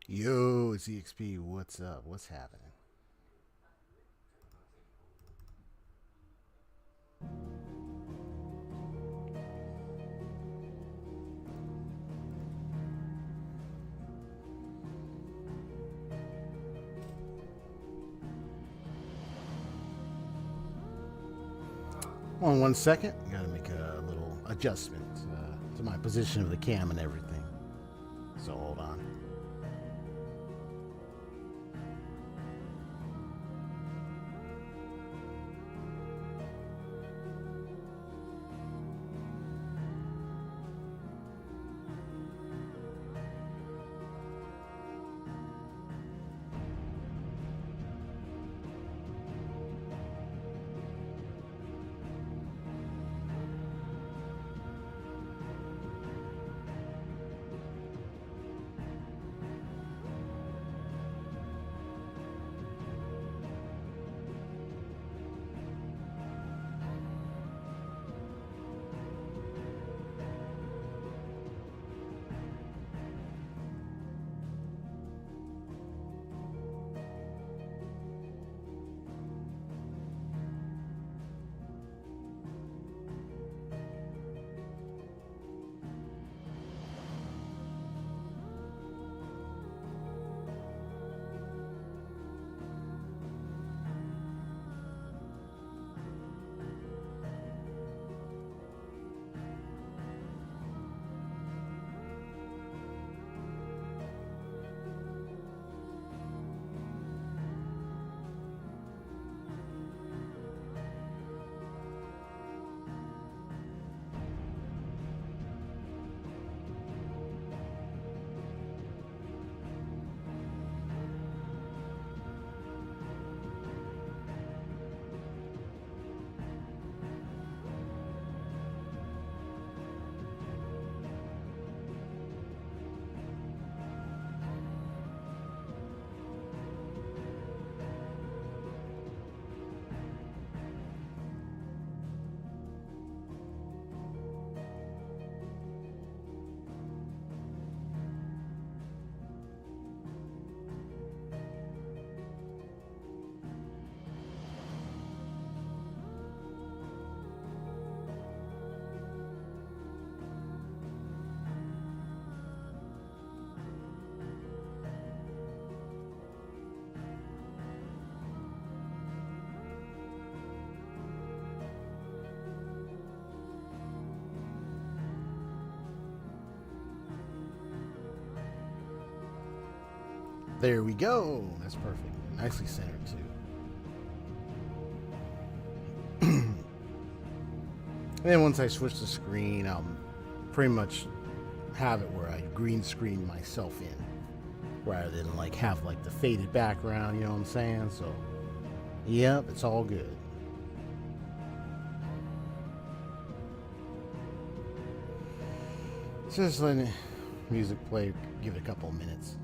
Yo, it's EXP. What's up? What's happening? Hold on 1 second. Gotta make a little adjustment to my position of the cam and everything. So hold on. There we go. That's perfect. Nicely centered too. And then once I switch the screen, I'll pretty much have it where I green screen myself in, rather than like have like the faded background. You know what I'm saying? So, yep, it's all good. Just letting music play. Give it a couple of minutes.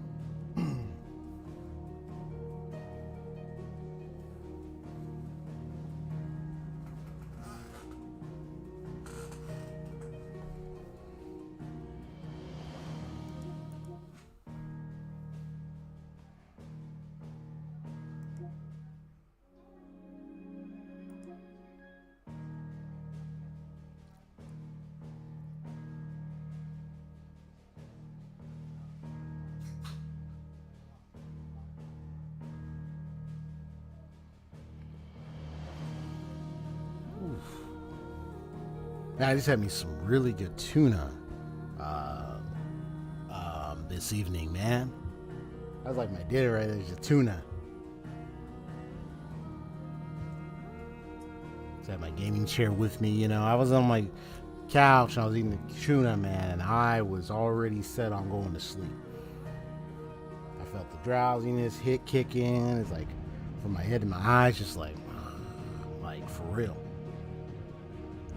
Now, I just had me some really good tuna this evening, man. That was like my dinner right there, just tuna. Just had my gaming chair with me, you know. I was on my couch and I was eating the tuna, man, and I was already set on going to sleep. I felt the drowsiness kick in. It's like from my head to my eyes, just like for real.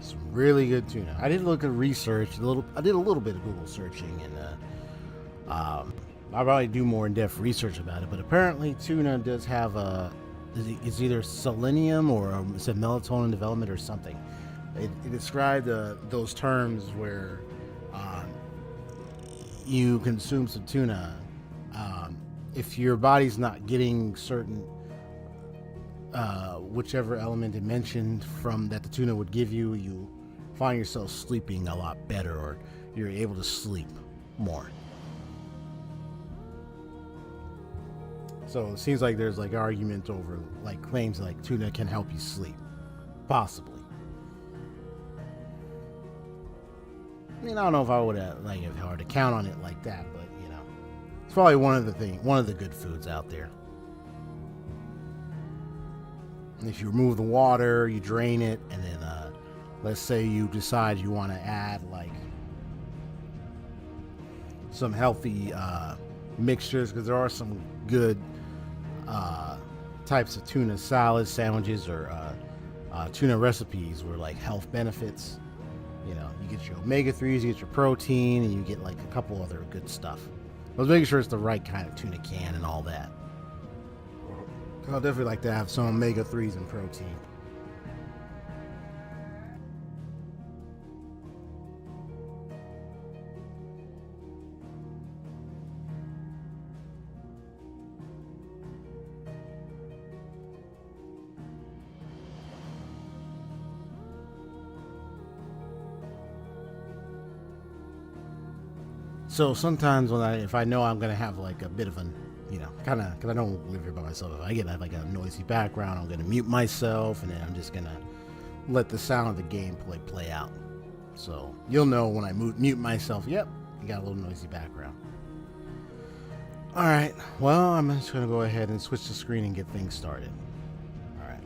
Some really good tuna. I did look at research. I did a little bit of Google searching, and I'll probably do more in-depth research about it. But apparently, tuna does have it's either selenium or it's a melatonin development or something. It described those terms where you consume some tuna. If your body's not getting certain whichever element it mentioned from that the tuna would give you, you find yourself sleeping a lot better, or you're able to sleep more. So it seems like there's like argument over like claims like tuna can help you sleep, possibly. I mean, I don't know if I would like if I were to count on it like that, but you know, it's probably one of the good foods out there. If you remove the water, you drain it, and then let's say you decide you want to add like some healthy mixtures, because there are some good types of tuna salad sandwiches or tuna recipes where like health benefits. You know, you get your omega-3s, you get your protein, and you get like a couple other good stuff. I was making sure it's the right kind of tuna can and all that. I'll definitely like to have some omega-3s and protein. So sometimes if I know I'm gonna have like a bit of an, you know, kind of, because I don't live here by myself. If I get like a noisy background, I'm gonna mute myself, and then I'm just gonna let the sound of the gameplay play out. So you'll know when I mute myself. Yep, you got a little noisy background. All right. Well, I'm just gonna go ahead and switch the screen and get things started. All right.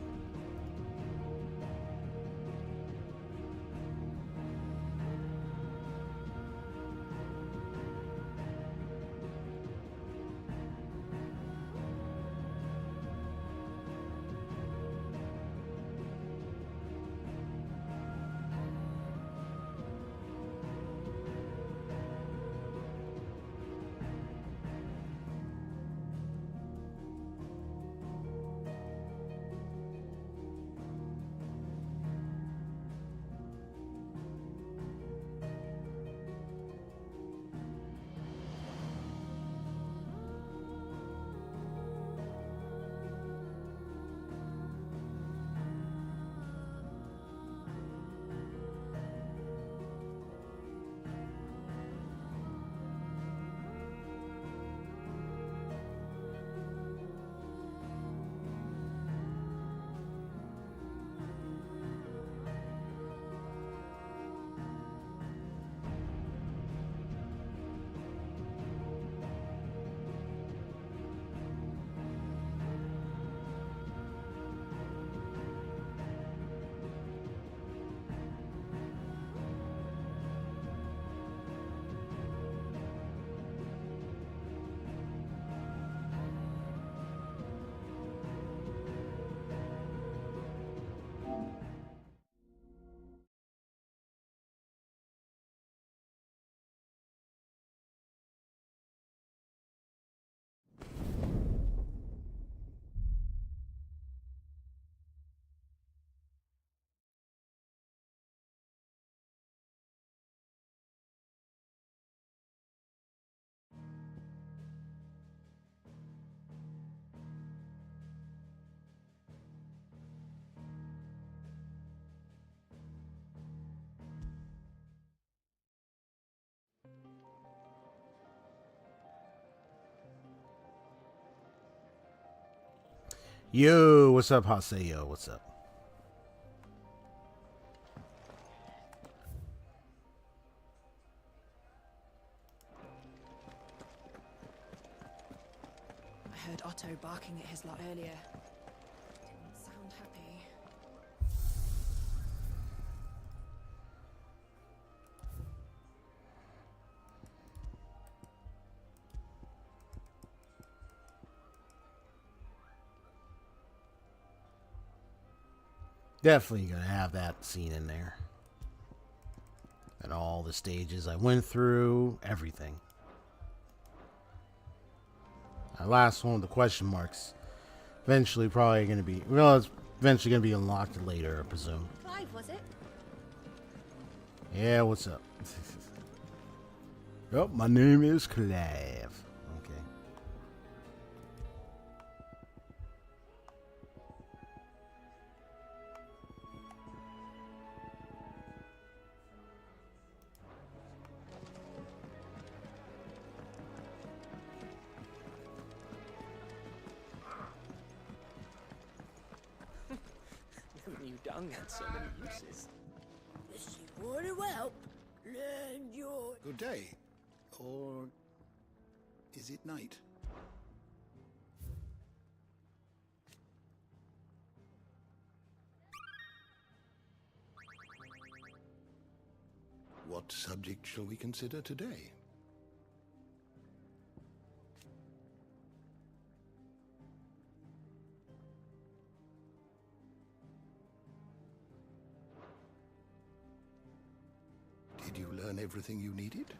Yo, what's up, Haseo? What's up? I heard Otto barking at his lot earlier. Didn't sound happy. Definitely gonna have that scene in there. And all the stages I went through, everything. That last one with the question marks. Eventually, probably gonna be. Well, it's eventually gonna be unlocked later, I presume. Clive, was it? Yeah, what's up? Oh, my name is Clive. Okay. New dung had so many uses. If you want to help, learn your... Good day. Or is it night? What subject shall we consider today? Did you learn everything you needed?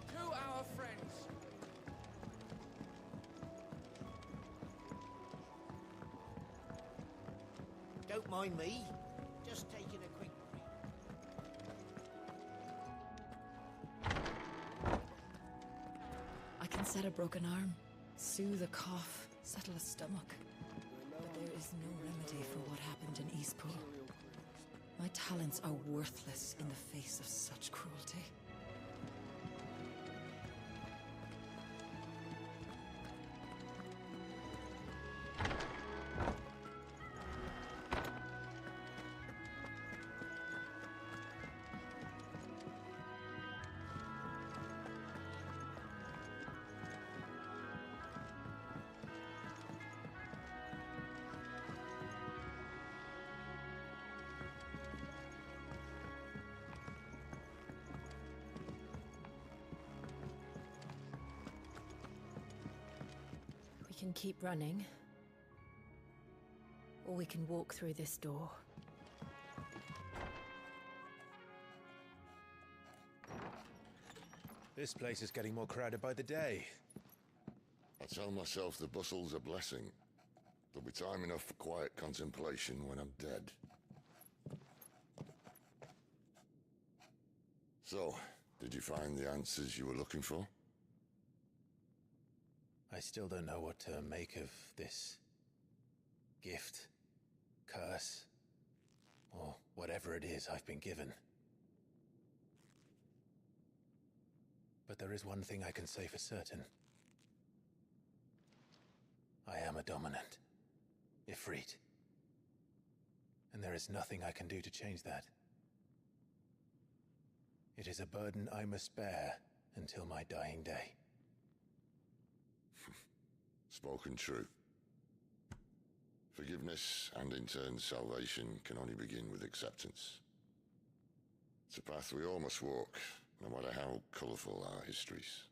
To our friends. Don't mind me. Just taking a quick break. I can set a broken arm, soothe a cough, settle a stomach. But there is no remedy for what happened in Eastpool. My talents are worthless in the face of such cruelty. We can keep running, or we can walk through this door. This place is getting more crowded by the day. I tell myself the bustle's a blessing. There'll be time enough for quiet contemplation when I'm dead. So, did you find the answers you were looking for? I still don't know what to make of this gift, curse, or whatever it is I've been given. But there is one thing I can say for certain. I am a dominant, Ifrit. And there is nothing I can do to change that. It is a burden I must bear until my dying day. Spoken true. Forgiveness and in turn salvation can only begin with acceptance. It's a path we all must walk, no matter how colourful our histories.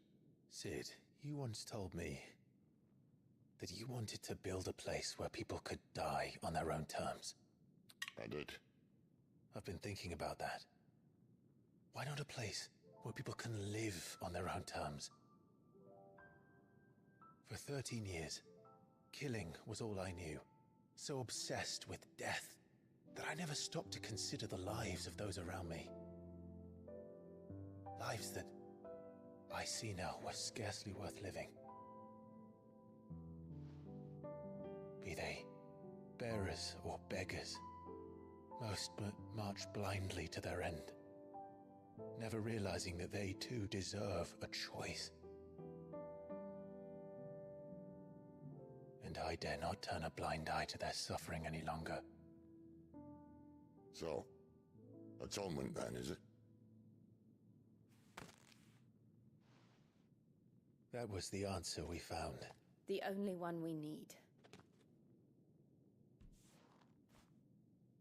Sid, you once told me that you wanted to build a place where people could die on their own terms. I did. I've been thinking about that. Why not a place where people can live on their own terms? For 13 years, killing was all I knew. So obsessed with death that I never stopped to consider the lives of those around me. Lives that I see now were scarcely worth living. Be they bearers or beggars, most march blindly to their end, never realizing that they too deserve a choice. and I dare not turn a blind eye to their suffering any longer. So, atonement then, is it? That was the answer we found. The only one we need.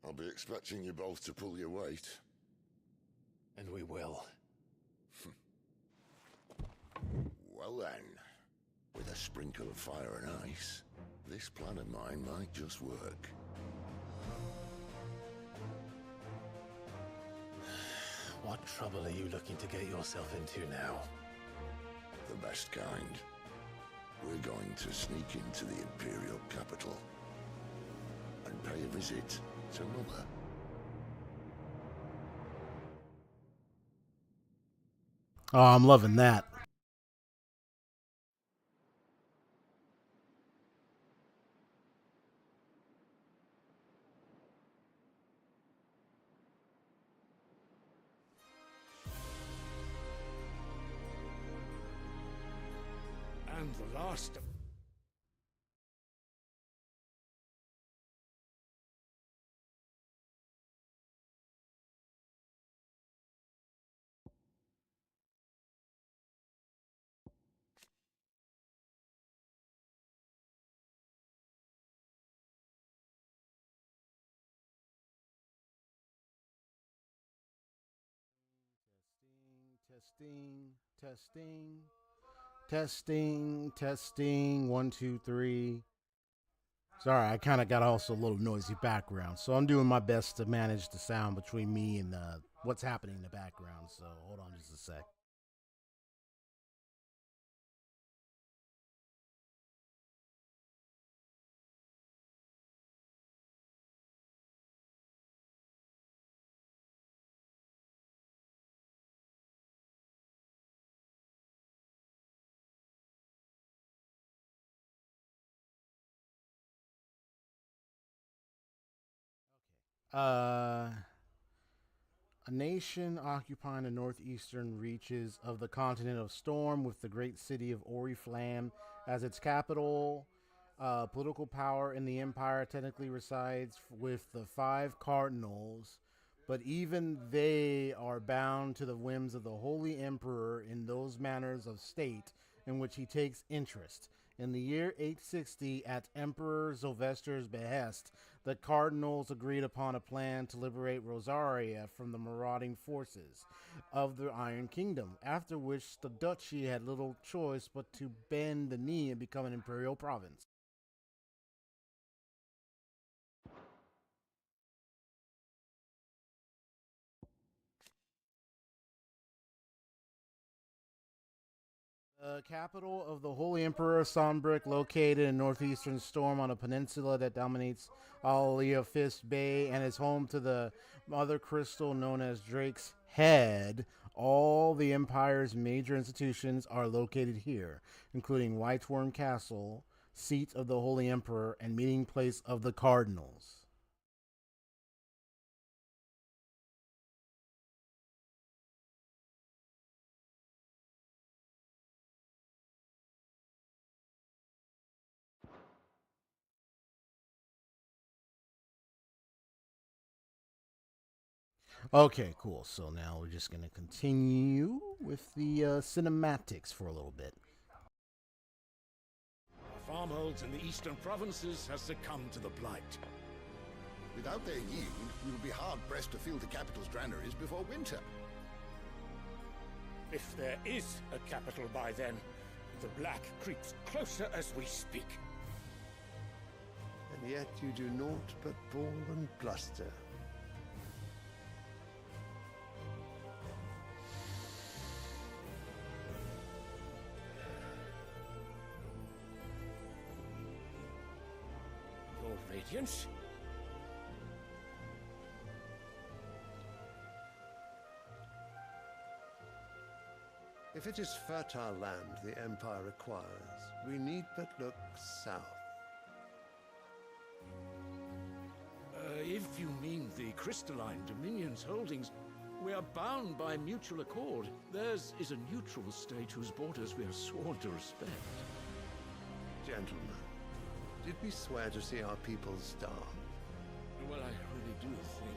I'll be expecting you both to pull your weight. And we will. Well then, with a sprinkle of fire and ice, this plan of mine might just work. What trouble are you looking to get yourself into now? The best kind. We're going to sneak into the Imperial capital and pay a visit to Mother. Oh, I'm loving that. And the last of... Testing. 1, 2, 3. Sorry, I kind of got also a little noisy background, so I'm doing my best to manage the sound between me and what's happening in the background. So hold on just a sec. A nation occupying the northeastern reaches of the continent of Storm with the great city of Oriflamme as its capital. Political power in the empire technically resides with the 5 cardinals, but even they are bound to the whims of the Holy Emperor in those matters of state in which he takes interest. In the year 860, at Emperor Sylvester's behest, the cardinals agreed upon a plan to liberate Rosaria from the marauding forces of the Iron Kingdom, after which the duchy had little choice but to bend the knee and become an imperial province. The capital of the Holy Emperor Sonbrick, located in northeastern Storm on a peninsula that dominates Ffxvi Bay and is home to the mother crystal known as Drake's Head. All the Empire's major institutions are located here, including White Worm Castle, seat of the Holy Emperor, and meeting place of the Cardinals. Okay, cool. So now we're just going to continue with the cinematics for a little bit. Our farmholds in the eastern provinces has succumbed to the blight. Without their yield, we will be hard-pressed to fill the capital's granaries before winter. If there is a capital by then, the black creeps closer as we speak. And yet you do naught but bawl and bluster. Your Radiance? If it is fertile land the Empire requires, we need but look south. If you mean the crystalline Dominion's holdings, we are bound by mutual accord. Theirs is a neutral state whose borders we are sworn to respect. Gentlemen, did we swear to see our people starve? Well, I really do think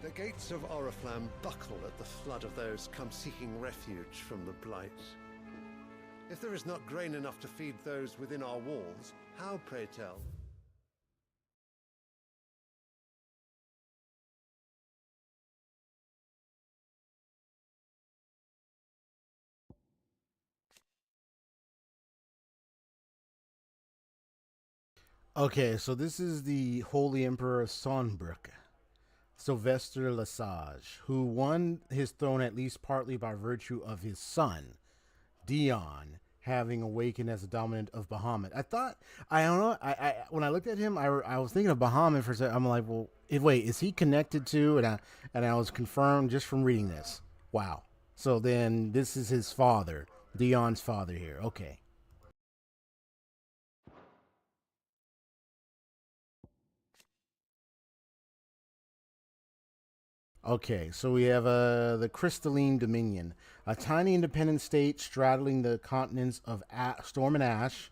The gates of Oriflamme buckle at the flood of those come seeking refuge from the Blight. If there is not grain enough to feed those within our walls, how, pray tell? Okay, so this is the Holy Emperor Sonbrück, Sylvester Lesage, who won his throne at least partly by virtue of his son, Dion, having awakened as the dominant of Bahamut. I don't know, when I looked at him, I was thinking of Bahamut for a second. I'm like, well, wait, is he connected to? And I was confirmed just from reading this. Wow. So then this is his father, Dion's father here. Okay. Okay, so we have the Crystalline Dominion, a tiny independent state straddling the continents of Storm and Ash.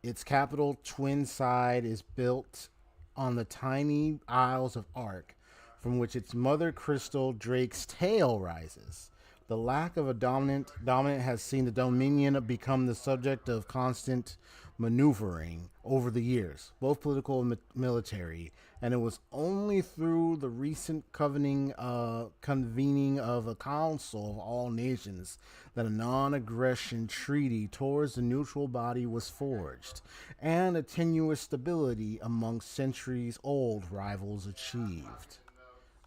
Its capital, Twinside, is built on the tiny Isles of Ark, from which its mother crystal, Drake's Tail, rises. The lack of a dominant has seen the Dominion become the subject of constant maneuvering over the years, both political and military, and it was only through the recent convening of a council of all nations that a non-aggression treaty towards the neutral body was forged, and a tenuous stability among centuries-old rivals achieved.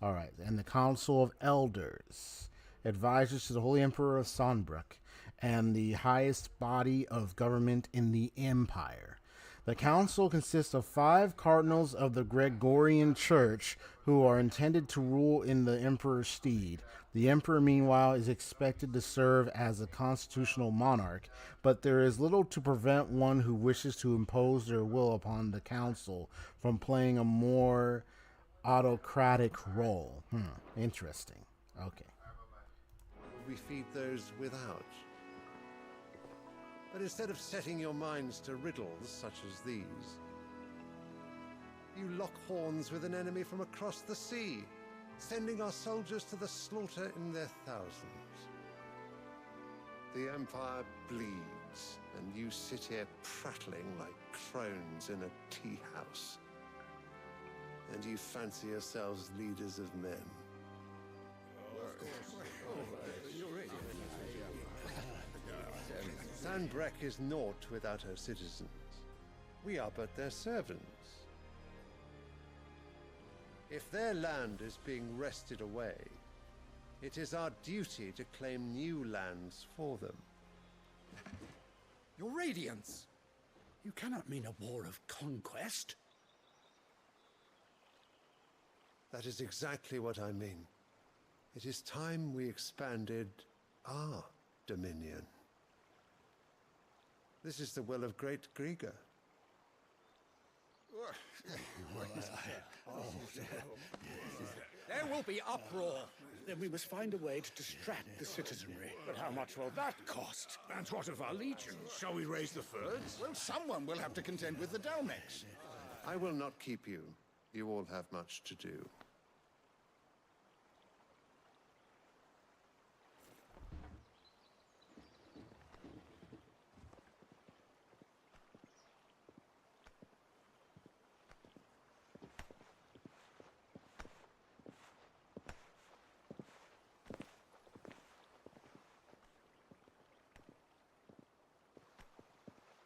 All right, and the Council of Elders, advisors to the Holy Emperor of Sonbrück, and the highest body of government in the empire. The council consists of 5 cardinals of the Gregorian Church who are intended to rule in the emperor's stead. The emperor, meanwhile, is expected to serve as a constitutional monarch, but there is little to prevent one who wishes to impose their will upon the council from playing a more autocratic role. Interesting. Okay. We feed those without. But instead of setting your minds to riddles such as these, you lock horns with an enemy from across the sea, sending our soldiers to the slaughter in their thousands. The Empire bleeds, and you sit here prattling like crones in a tea house. And you fancy yourselves leaders of men. Sanbreque is naught without her citizens. We are but their servants. If their land is being wrested away, it is our duty to claim new lands for them. Your Radiance! You cannot mean a war of conquest. That is exactly what I mean. It is time we expanded our dominion. This is the will of great Grieger. There will be uproar. Then we must find a way to distract the citizenry. But how much will that cost? And what of our legions? Shall we raise the furs? Well, someone will have to contend with the Dalmex. I will not keep you. You all have much to do.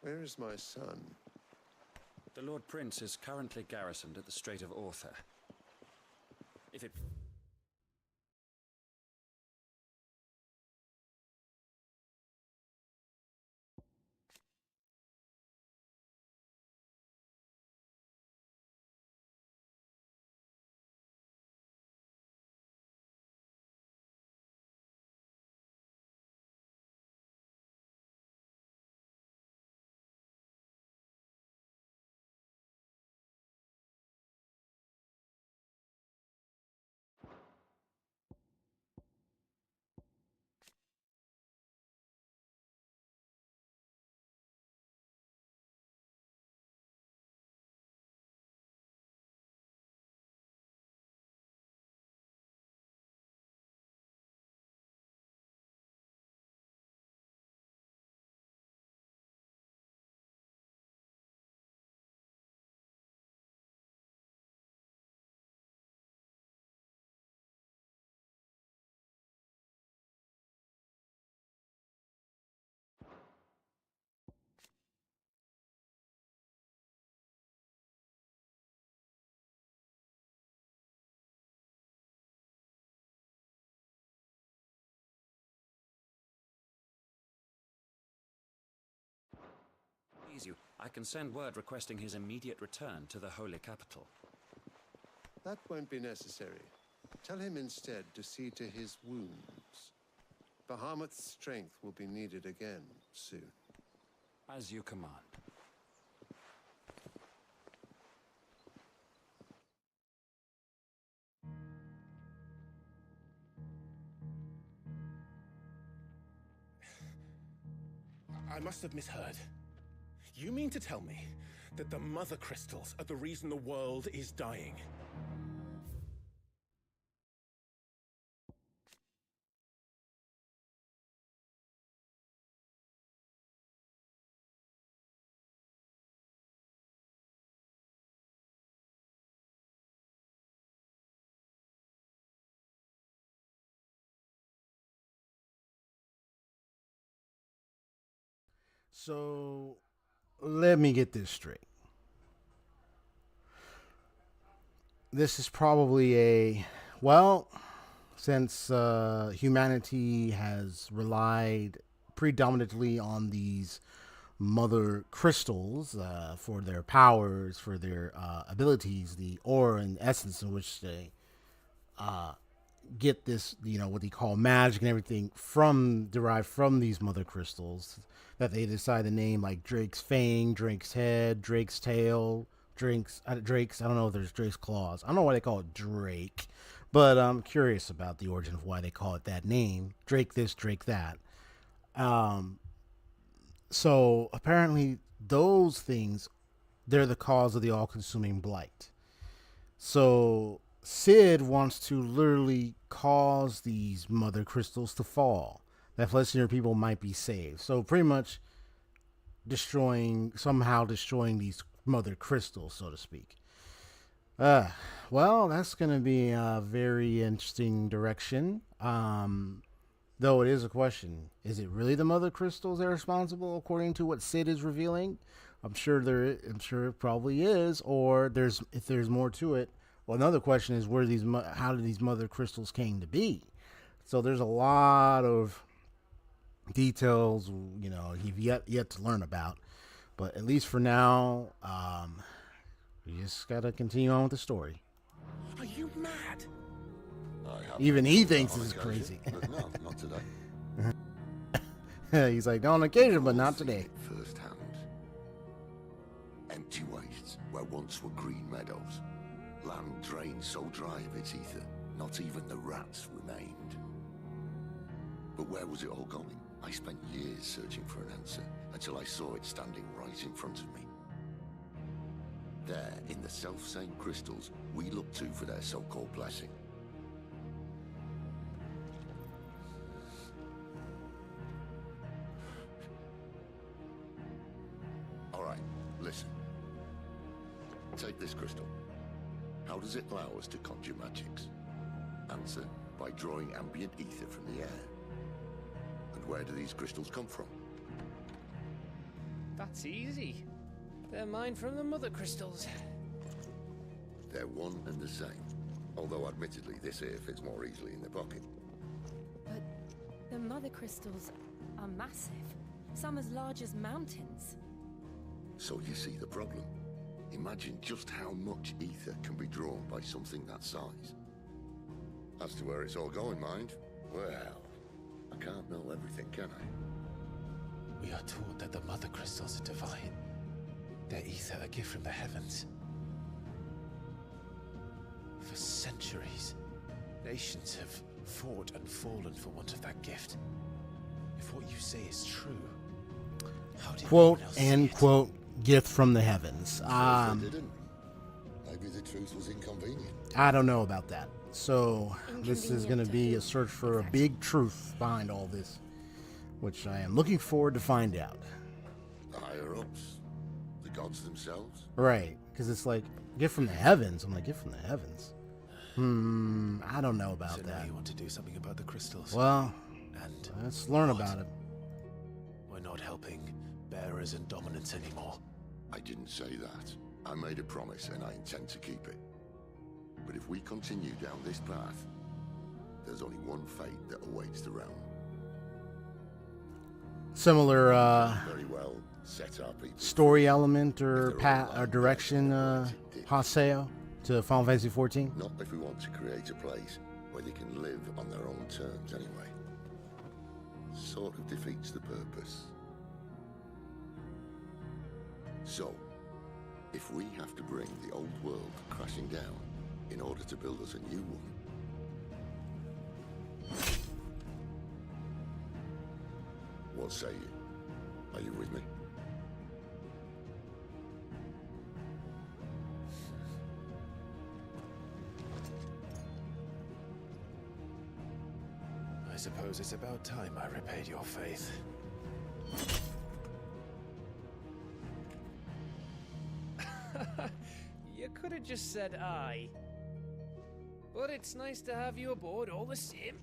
Where is my son? The Lord Prince is currently garrisoned at the Strait of Author. If it... you, I can send word requesting his immediate return to the holy capital. That won't be necessary. Tell him instead to see to his wounds. Bahamut's strength will be needed again soon. As you command. I must have misheard. You mean to tell me that the mother crystals are the reason the world is dying? So, let me get this straight. This is probably since humanity has relied predominantly on these mother crystals for their powers, for their abilities, the aura and essence in which they get this, what they call magic and everything derived from these mother crystals, that they decide to name like Drake's Fang, Drake's Head, Drake's Tail, Drake's, I don't know if there's Drake's Claws. I don't know why they call it Drake, but I'm curious about the origin of why they call it that name. Drake this, Drake that. So apparently those things, they're the cause of the all-consuming blight. So Sid wants to literally cause these mother crystals to fall, that Fleshlinger people might be saved. So pretty much somehow destroying these mother crystals, so to speak. Well, that's going to be a very interesting direction. Though it is a question. Is it really the mother crystals that are responsible, according to what Sid is revealing? I'm sure it probably is, or if there's more to it. Well, another question is how did these mother crystals came to be? So there's a lot of details, you've yet to learn about. But at least for now, we just gotta continue on with the story. Are you mad? Even he thinks this is crazy. But no, not today. He's like, on occasion, but not today. First hand. Empty wastes where once were green meadows. Land drained so dry of its ether, not even the rats remained. But where was it all going? I spent years searching for an answer, until I saw it standing right in front of me. There, in the self-same crystals we look to for their so-called blessing. Alright, listen. Take this crystal. How does it allow us to conjure magics? Answer, by drawing ambient ether from the air. And where do these crystals come from? That's easy. They're mined from the mother crystals. They're one and the same. Although admittedly this here fits more easily in the pocket. But the mother crystals are massive. Some as large as mountains. So you see the problem. Imagine just how much ether can be drawn by something that size. As to where it's all going, mind, well, I can't know everything, can I? We are taught that the mother crystals are divine. Their ether a gift from the heavens. For centuries, nations have fought and fallen for want of that gift. If what you say is true, how did Quote, no one else see end it? quote, gift from the heavens. They didn't. Maybe the truth was inconvenient. I don't know about that. So this is going to be a search for a big truth behind all this, which I am looking forward to find out. The higher-ups, the gods themselves. Right, because it's like, gift from the heavens. I'm like, gift from the heavens? I don't know about So now that. you want to do something about the crystals? Well, and let's learn what? about it. We're not helping bearers and dominants anymore. I didn't say that. I made a promise and I intend to keep it. But if we continue down this path, there's only one fate that awaits the realm. Similar, Very well. set our people story element or If they're all or like direction, that, they're Haseo to Final Fantasy 14? not if we want to create a place where they can live on their own terms anyway. Sort of defeats the purpose. So, if we have to bring the old world crashing down in order to build us a new one, what say you? Are you with me? I suppose it's about time I repaid your faith. You could have just said aye. But it's nice to have you aboard all the same.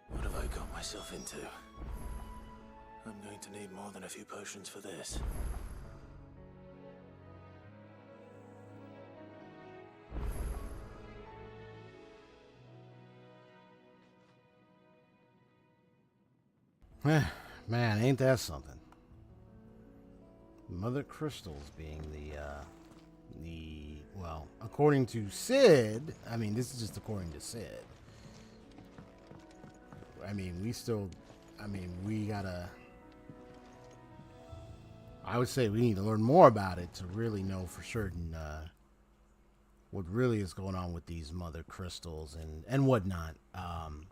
What have I got myself into? I'm going to need more than a few potions for this. Man, ain't that something? Mother crystals being well, according to Sid, I mean, this is just according to Sid. I mean, we gotta, I would say we need to learn more about it to really know for certain what really is going on with these mother crystals and whatnot,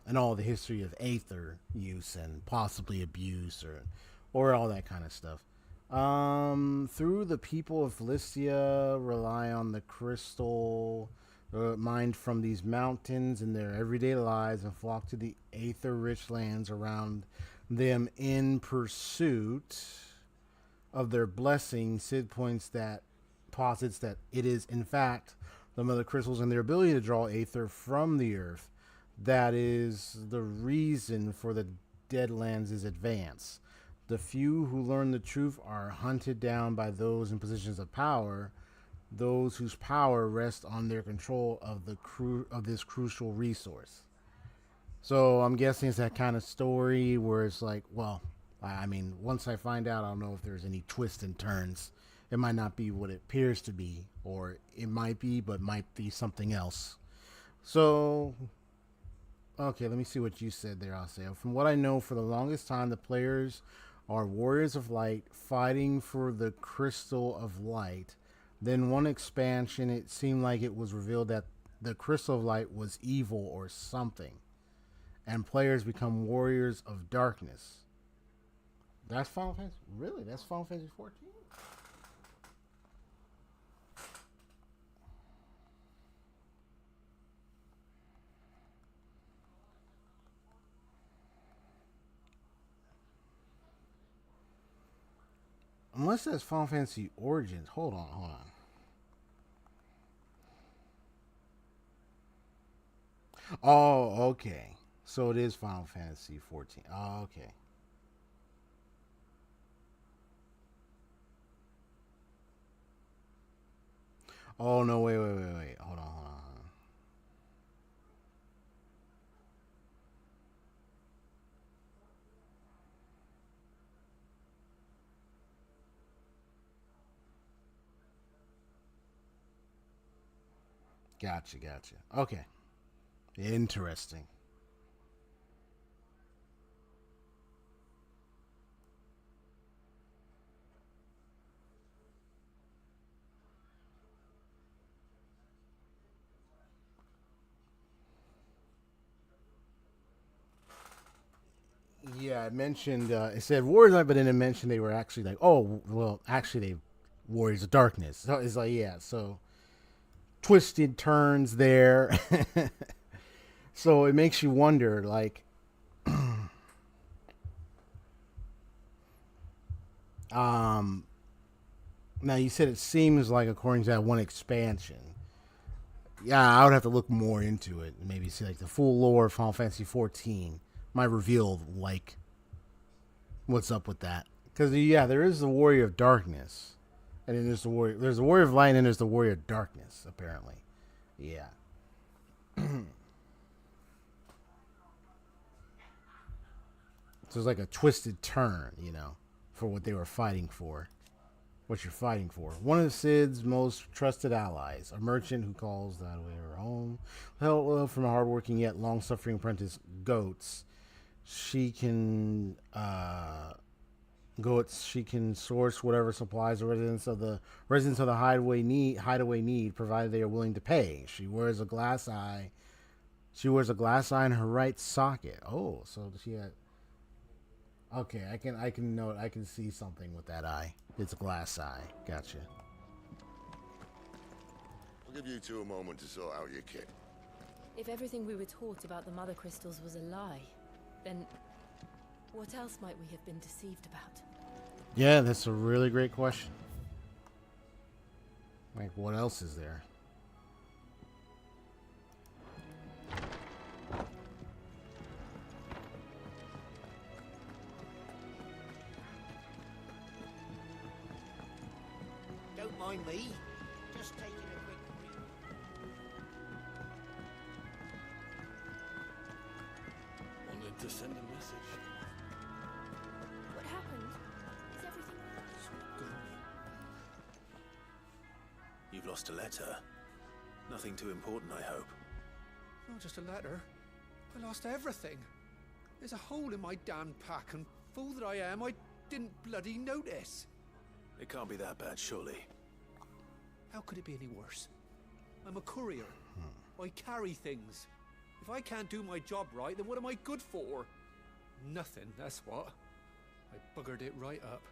and all the history of aether use and possibly abuse or all that kind of stuff. Through the people of Philistia rely on the crystal mined from these mountains in their everyday lives and flock to the aether-rich lands around them in pursuit of their blessing. Sid posits that it is in fact the mother crystals and their ability to draw aether from the earth that is the reason for the Deadlands' advance. The few who learn the truth are hunted down by those in positions of power, those whose power rests on their control of this crucial resource. So I'm guessing it's that kind of story where it's like, well, I mean, once I find out, I don't know if there's any twists and turns. It might not be what it appears to be, or it might be, but might be something else. So, okay, let me see what you said there, Aseo. From what I know, for the longest time, the players are warriors of light fighting for the crystal of light. Then one expansion, it seemed like it was revealed that the crystal of light was evil or something, and players become warriors of darkness. That's Final Fantasy? Really? That's Final Fantasy 14? Unless that's Final Fantasy Origins. Hold on. Oh, okay. So it is Final Fantasy 14. Oh, okay. Oh, no, wait. Hold on. Gotcha. Okay. Interesting. Yeah, it mentioned, it said Warriors of Light, but then it mentioned they were actually like, oh, well, actually they Warriors of Darkness. So it's like, yeah, so twisted turns there. So it makes you wonder, like, now you said it seems like according to that one expansion. Yeah, I would have to look more into it and maybe see like the full lore of Final Fantasy 14 might reveal like what's up with that. Because yeah, there is the warrior of darkness, and then there's the warrior. There's the warrior of light, and there's the warrior of darkness. Apparently, yeah. So it's like a twisted turn, you know, for what they were fighting for. What you're fighting for. One of Sid's most trusted allies, a merchant who calls that way her home, hail from a hardworking yet long-suffering apprentice, Goats. She can source whatever supplies the residents of the hideaway need, provided they are willing to pay. She wears a glass eye. She wears a glass eye in her right socket. Oh, so she had. Okay, I can see something with that eye. It's a glass eye. Gotcha. I'll give you two a moment to sort out your kit. If everything we were taught about the Mother Crystals was a lie, then what else might we have been deceived about? Yeah, that's a really great question. Like, what else is there? Don't mind me. Just taking a quick read. Wanted to send a message. What happened? Is everything You've lost a letter. Nothing too important, I hope. Not just a letter. I lost everything. There's a hole in my damn pack, and fool that I am, I didn't bloody notice. It can't be that bad, surely. How could it be any worse? I'm a courier. I carry things. If I can't do my job right, then what am I good for? Nothing, that's what. I buggered it right up.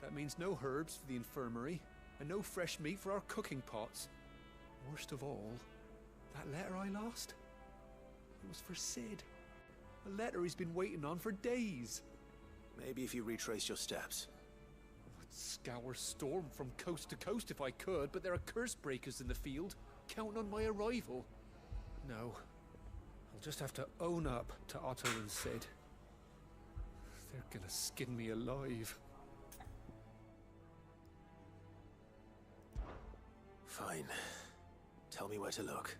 That means no herbs for the infirmary, and no fresh meat for our cooking pots. Worst of all, that letter I lost? It was for Sid. A letter he's been waiting on for days. Maybe if you retrace your steps. I'd scour Storm from coast to coast if I could, but there are curse breakers in the field, counting on my arrival. No. I'll just have to own up to Otto and Sid. They're gonna skin me alive. Fine. Tell me where to look.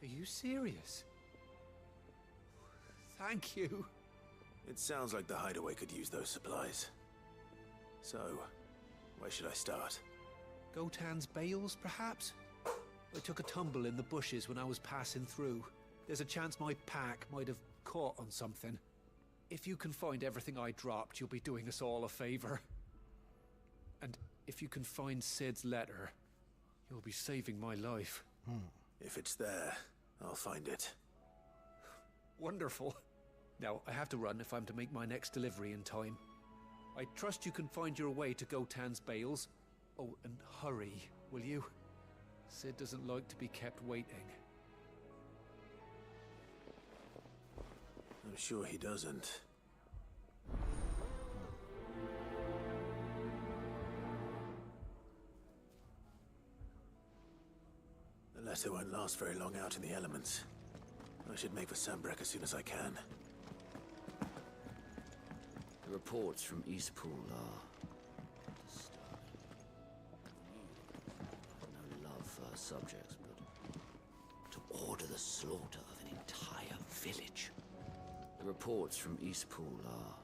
Are you serious? Thank you. It sounds like the hideaway could use those supplies. So, where should I start? Gotan's bales, perhaps? I took a tumble in the bushes when I was passing through. There's a chance my pack might have caught on something. If you can find everything I dropped, you'll be doing us all a favor. And if you can find Sid's letter, you'll be saving my life. If it's there, I'll find it. Wonderful. Now, I have to run if I'm to make my next delivery in time. I trust you can find your way to Gotan's bales. Oh, and hurry, will you? Sid doesn't like to be kept waiting. I'm sure he doesn't. The letter won't last very long out in the elements. I should make for Sambrek as soon as I can. The reports from Eastpool are disturbing. No love for her subjects, but to order the slaughter of an entire village. The reports from Eastpool are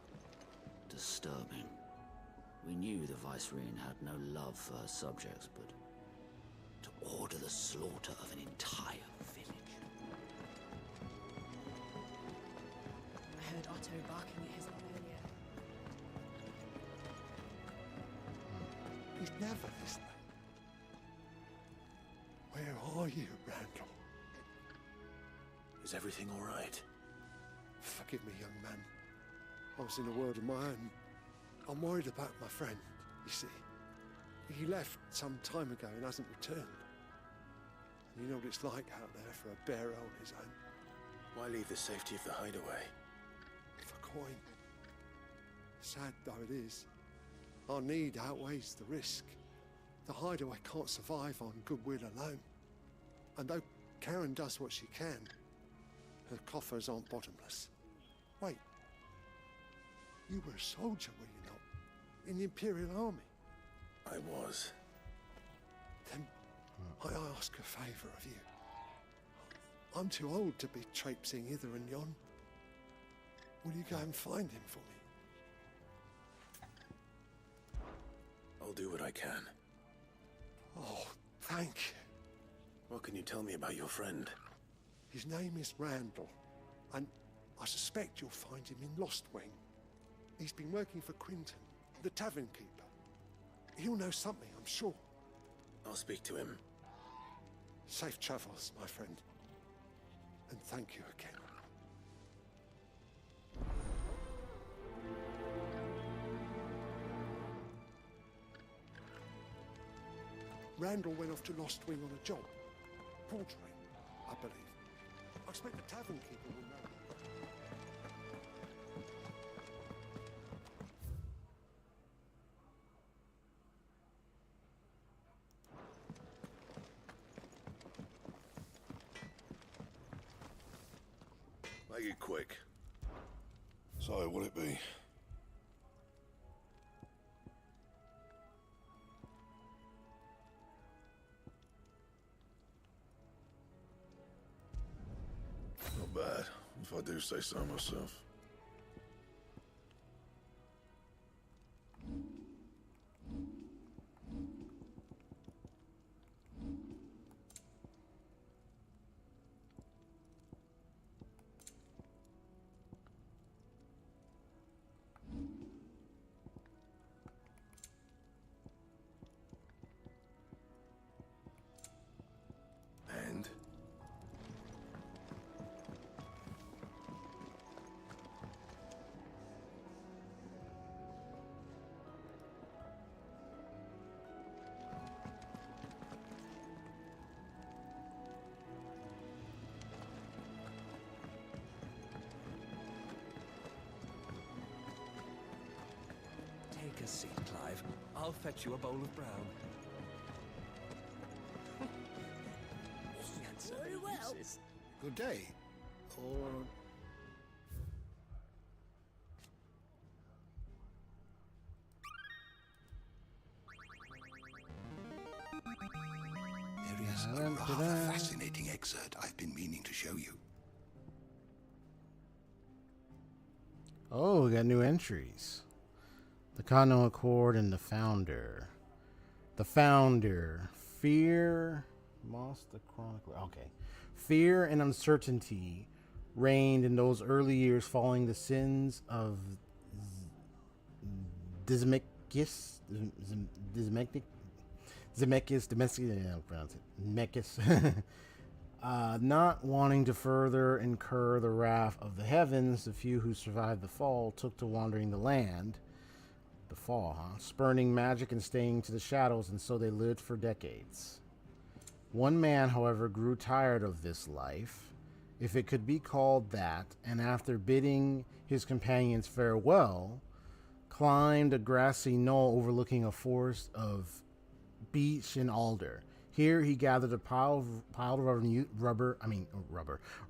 disturbing. We knew the Vicereine had no love for her subjects, but to order the slaughter of an entire village. I heard Otto barking at his lot earlier. He's never this late. Where are you, Randall? Is everything all right? Forgive me, young man. I was in a world of my own. I'm worried about my friend, you see. He left some time ago and hasn't returned. And you know what it's like out there for a bearer on his own. Why leave the safety of the hideaway? For coin. Sad though it is, our need outweighs the risk. The hideaway can't survive on goodwill alone. And though Karen does what she can, her coffers aren't bottomless. Wait. You were a soldier, were you not? in the Imperial Army? I was. Then I ask a favour of you. I'm too old to be traipsing hither and yon. Will you go and find him for me? I'll do what I can. Oh, thank you. What can you tell me about your friend? His name is Randall, and I suspect you'll find him in Lost Wing. He's been working for Quinton, the tavern keeper. He'll know something, I'm sure. I'll speak to him. Safe travels, my friend. And thank you again. Randall went off to Lost Wing on a job. Portrait, I believe. I expect the tavern keeper will know. Make it quick. So, what'll it be? Not bad, if I do say so myself. And? Take a seat, Clive. I'll fetch you a bowl of brown. Very well. Good day. Or... There is a rather fascinating excerpt I've been meaning to show you. Oh, we got new entries. The Continental Accord and the Founder. The Founder. Fear. Moss the Chronicler. Okay. Fear and uncertainty reigned in those early years following the sins of Zemeckis, domestic, I don't pronounce it, Mechis. Not wanting to further incur the wrath of the heavens, the few who survived the fall took to wandering the land. The fall, huh? Spurning magic and staying to the shadows, and so they lived for decades. One man, however, grew tired of this life, if it could be called that, and after bidding his companions farewell, climbed a grassy knoll overlooking a forest of beech and alder. Here he gathered a pile of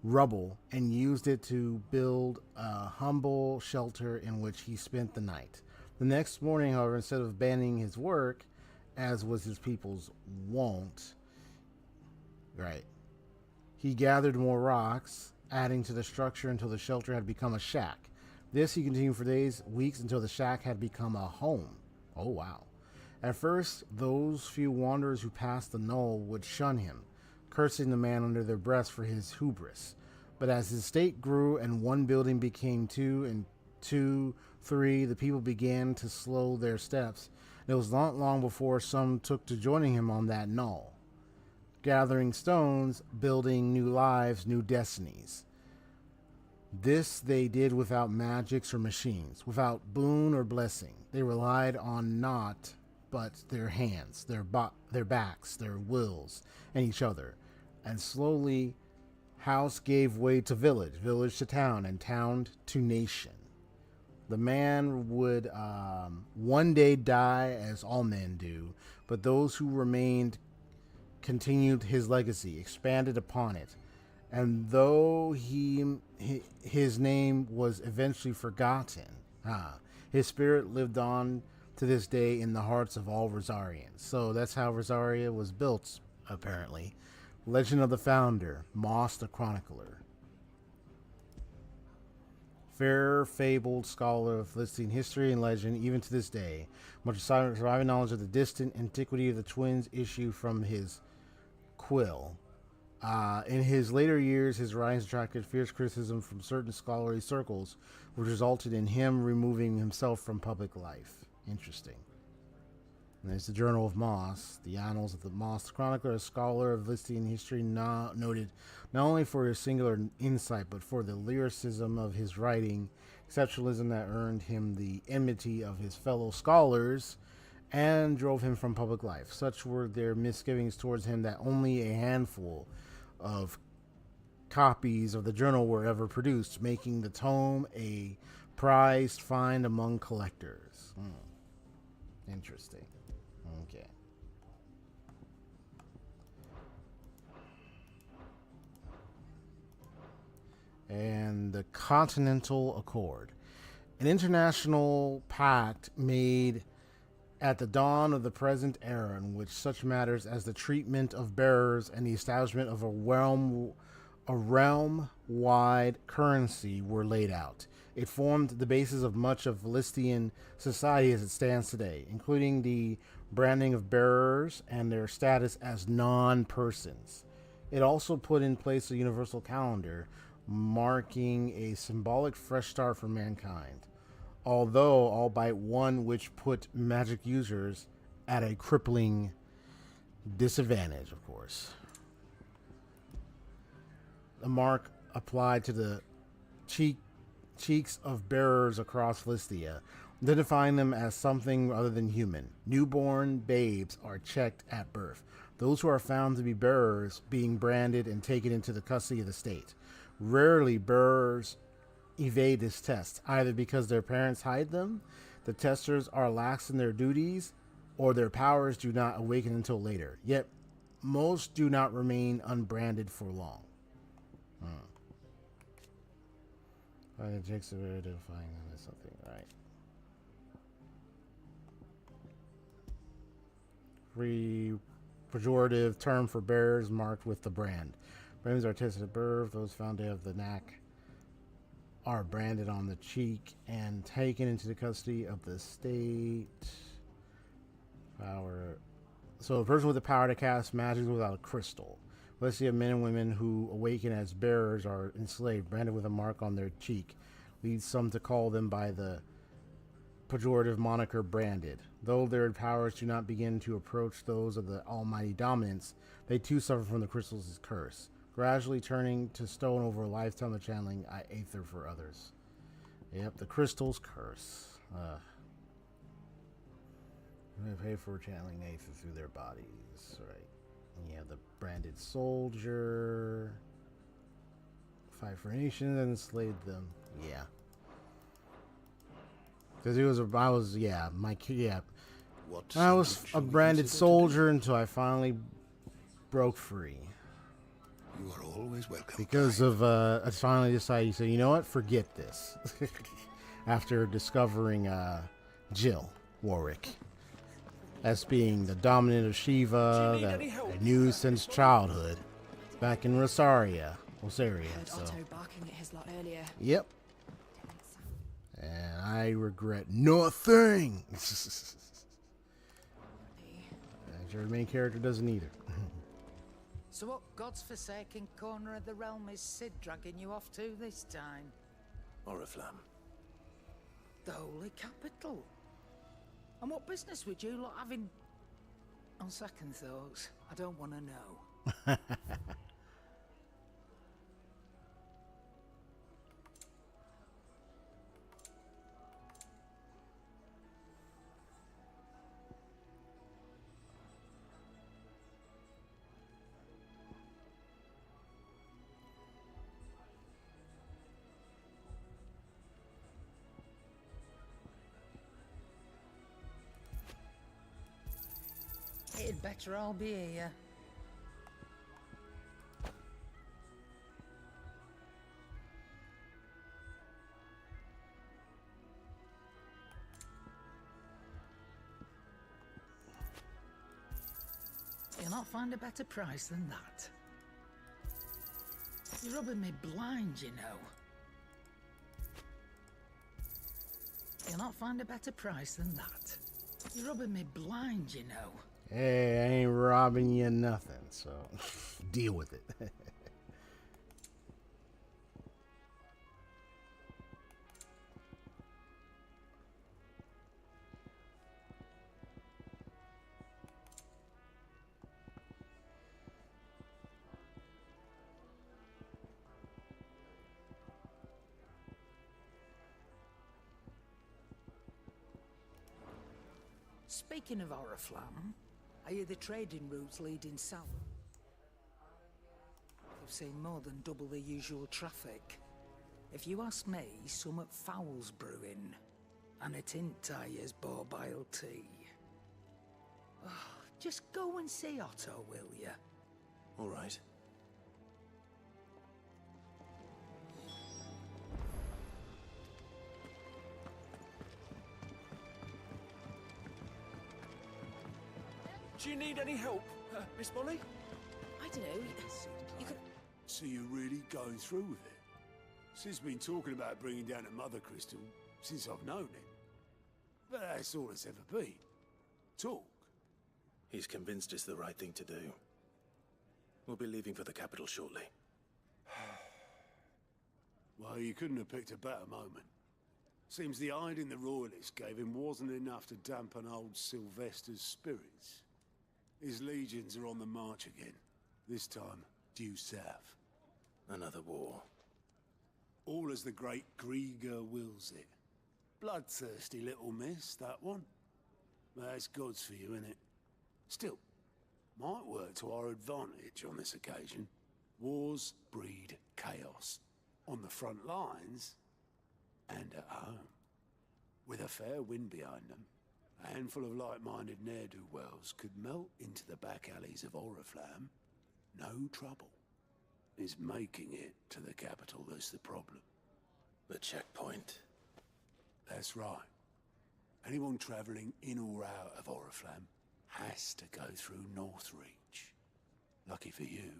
rubble and used it to build a humble shelter in which he spent the night. The next morning, however, instead of abandoning his work, as was his people's wont, he gathered more rocks, adding to the structure until the shelter had become a shack. This he continued for days, weeks, until the shack had become a home. Oh, wow. At first, those few wanderers who passed the knoll would shun him, cursing the man under their breaths for his hubris. But as his estate grew and one building became two, and two, three, the people began to slow their steps. It was not long before some took to joining him on that knoll, gathering stones, building new lives, new destinies. This they did without magics or machines, without boon or blessing. They relied on naught but their hands, their backs, their wills, and each other. And slowly, house gave way to village, village to town, and town to nation. The man would one day die, as all men do, but those who remained continued his legacy, expanded upon it, and though his name was eventually forgotten, his spirit lived on to this day in the hearts of all Rosarians. So that's how Rosaria was built, apparently. Legend of the Founder, Moss the Chronicler. Fair, fabled scholar of Philistine history and legend, even to this day. Much surviving knowledge of the distant antiquity of the twins issue from his quill. In his later years, his writings attracted fierce criticism from certain scholarly circles, which resulted in him removing himself from public life. Interesting. And there's the Journal of Moss, the Annals of the Moss Chronicler, a scholar of Philistine history noted not only for his singular insight, but for the lyricism of his writing, exceptionalism that earned him the enmity of his fellow scholars and drove him from public life. Such were their misgivings towards him that only a handful of copies of the journal were ever produced, making the tome a prized find among collectors. Interesting. Okay. And the Continental Accord, an international pact made at the dawn of the present era, in which such matters as the treatment of bearers and the establishment of a realm-wide currency were laid out. It formed the basis of much of Philistine society as it stands today, including the branding of bearers and their status as non-persons. It also put in place a universal calendar, marking a symbolic fresh start for mankind, although albeit one which put magic users at a crippling disadvantage, of course. The mark applied to the cheeks of bearers across Philistia, identifying them as something other than human. Newborn babes are checked at birth. Those who are found to be bearers being branded and taken into the custody of the state. Rarely bearers evade this test, either because their parents hide them, the testers are lax in their duties, or their powers do not awaken until later. Yet, most do not remain unbranded for long. Identifying them as something, right? Pejorative term for bearers marked with the brand. Brands are tested at birth. Those found to have the knack are branded on the cheek and taken into the custody of the state. Power. So a person with the power to cast magic without a crystal. Let's see, men and women who awaken as bearers are enslaved, branded with a mark on their cheek. Leads some to call them by the pejorative moniker branded. Though their powers do not begin to approach those of the almighty dominance, they too suffer from the crystal's curse, gradually turning to stone over a lifetime of channeling aether for others. Yep, the crystal's curse. They pay for channeling aether through their bodies, right? And you have the branded soldier. Fight for nations and enslaved them. Yeah. Because I was a branded soldier until I finally broke free. You are always welcome. Because of, I finally decided, you say, you know what, forget this. After discovering Jill Warwick as being the dominant of Shiva that I knew since childhood, back in Rosaria. So. Otto barking at his lot earlier. Yep. And I regret nothing. Your main character doesn't either. So what God's forsaken corner of the realm is Sid dragging you off to this time? Oriflamme. The Holy Capital. And what business would you lot having? On second thoughts, I don't want to know. It'd better all be here. not find a better price than that. You're rubbing me blind, you know. You'll not find a better price than that. You're rubbing me blind, you know. Hey, I ain't robbing you nothing, so deal with it. Speaking of Oriflamme, I hear the trading routes leading south. I've seen more than double the usual traffic. If you ask me, somewhat foul's brewing. And it ain't Tyre's borbile tea. Oh, just go and see Otto, will ya? All right. Do you need any help, Miss Molly? I don't know. You could... So you're really going through with it? Sid's been talking about bringing down a mother crystal since I've known him. But that's all it's ever been. Talk. He's convinced it's the right thing to do. We'll be leaving for the capital shortly. Well, you couldn't have picked a better moment. Seems the hiding the royalists gave him wasn't enough to dampen old Sylvester's spirits. His legions are on the march again, this time due south. Another war. All as the great Grieger wills it. Bloodthirsty little miss, that one. That's God's for you, innit? Still, might work to our advantage on this occasion. Wars breed chaos. On the front lines, and at home. With a fair wind behind them, a handful of like-minded ne'er-do-wells could melt into the back alleys of Oriflamme. No trouble. It's making it to the capital that's the problem. The checkpoint. That's right. Anyone travelling in or out of Oriflamme has to go through Northreach. Lucky for you,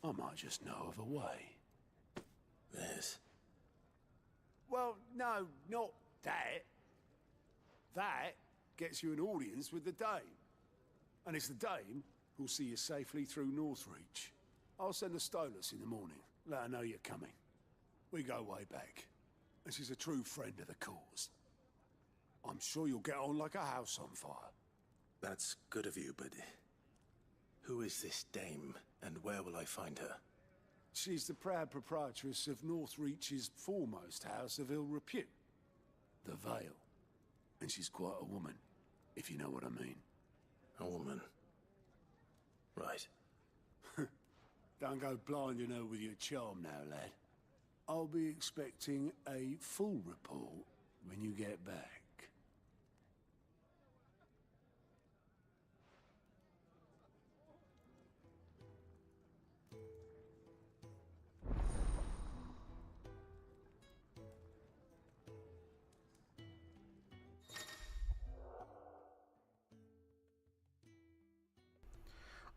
I might just know of a way. Yes. Well, no, not that. That gets you an audience with the Dame. And it's the Dame who'll see you safely through Northreach. I'll send a Stolas in the morning. Let her know you're coming. We go way back. And she's a true friend of the cause. I'm sure you'll get on like a house on fire. That's good of you, but who is this dame, and where will I find her? She's the proud proprietress of Northreach's foremost house of ill repute, the Vale. And she's quite a woman, if you know what I mean. A woman. Right. Don't go blinding her with your charm now, lad. I'll be expecting a full report when you get back.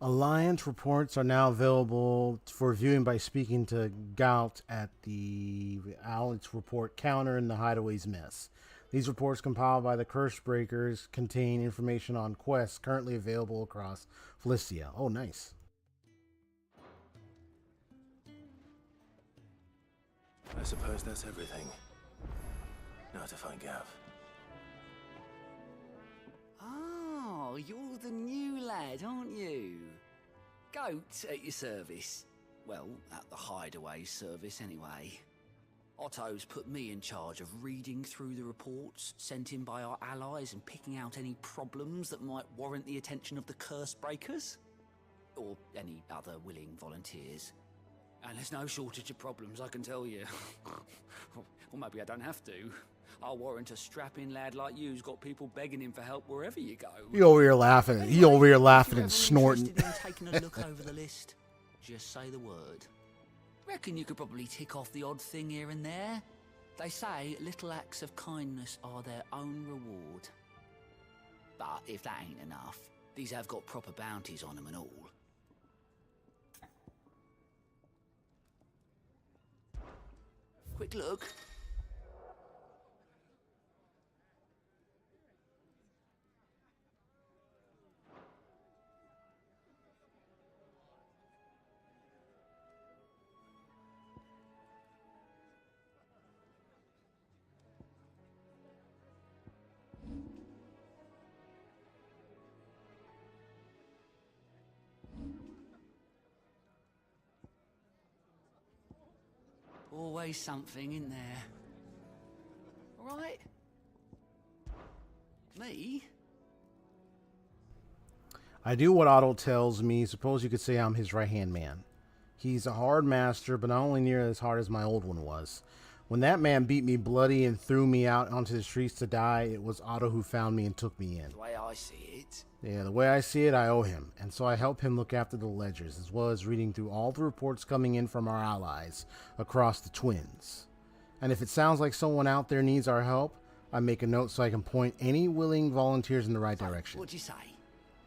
Alliance reports are now available for viewing by speaking to Gout at the Alliance report counter in the Hideaway's mess. These reports compiled by the Curse Breakers contain information on quests currently available across Felicia. Oh, nice. I suppose that's everything. Now to find Gav. Oh, you're the new lad, aren't you? Goat at your service. Well, at the Hideaway service anyway. Otto's put me in charge of reading through the reports sent in by our allies and picking out any problems that might warrant the attention of the Curse Breakers. Or any other willing volunteers. And there's no shortage of problems, I can tell you. Or maybe I don't have to. I'll warrant a strapping lad like you's got people begging him for help wherever you go. He over here laughing. He over here laughing and snorting. Interested in taking a look over the list? Just say the word. Reckon you could probably tick off the odd thing here and there. They say little acts of kindness are their own reward. But if that ain't enough, These have got proper bounties on them and all. Quick look. Always something in there. All right? Me? I do what Otto tells me. Suppose you could say I'm his right-hand man. He's a hard master, but not only near as hard as my old one was. When that man beat me bloody and threw me out onto the streets to die, it was Otto who found me and took me in. The way I see it. Yeah, the way I see it, I owe him. And so I help him look after the ledgers, as well as reading through all the reports coming in from our allies across the Twins. And if it sounds like someone out there needs our help, I make a note so I can point any willing volunteers in the right direction. What'd you say?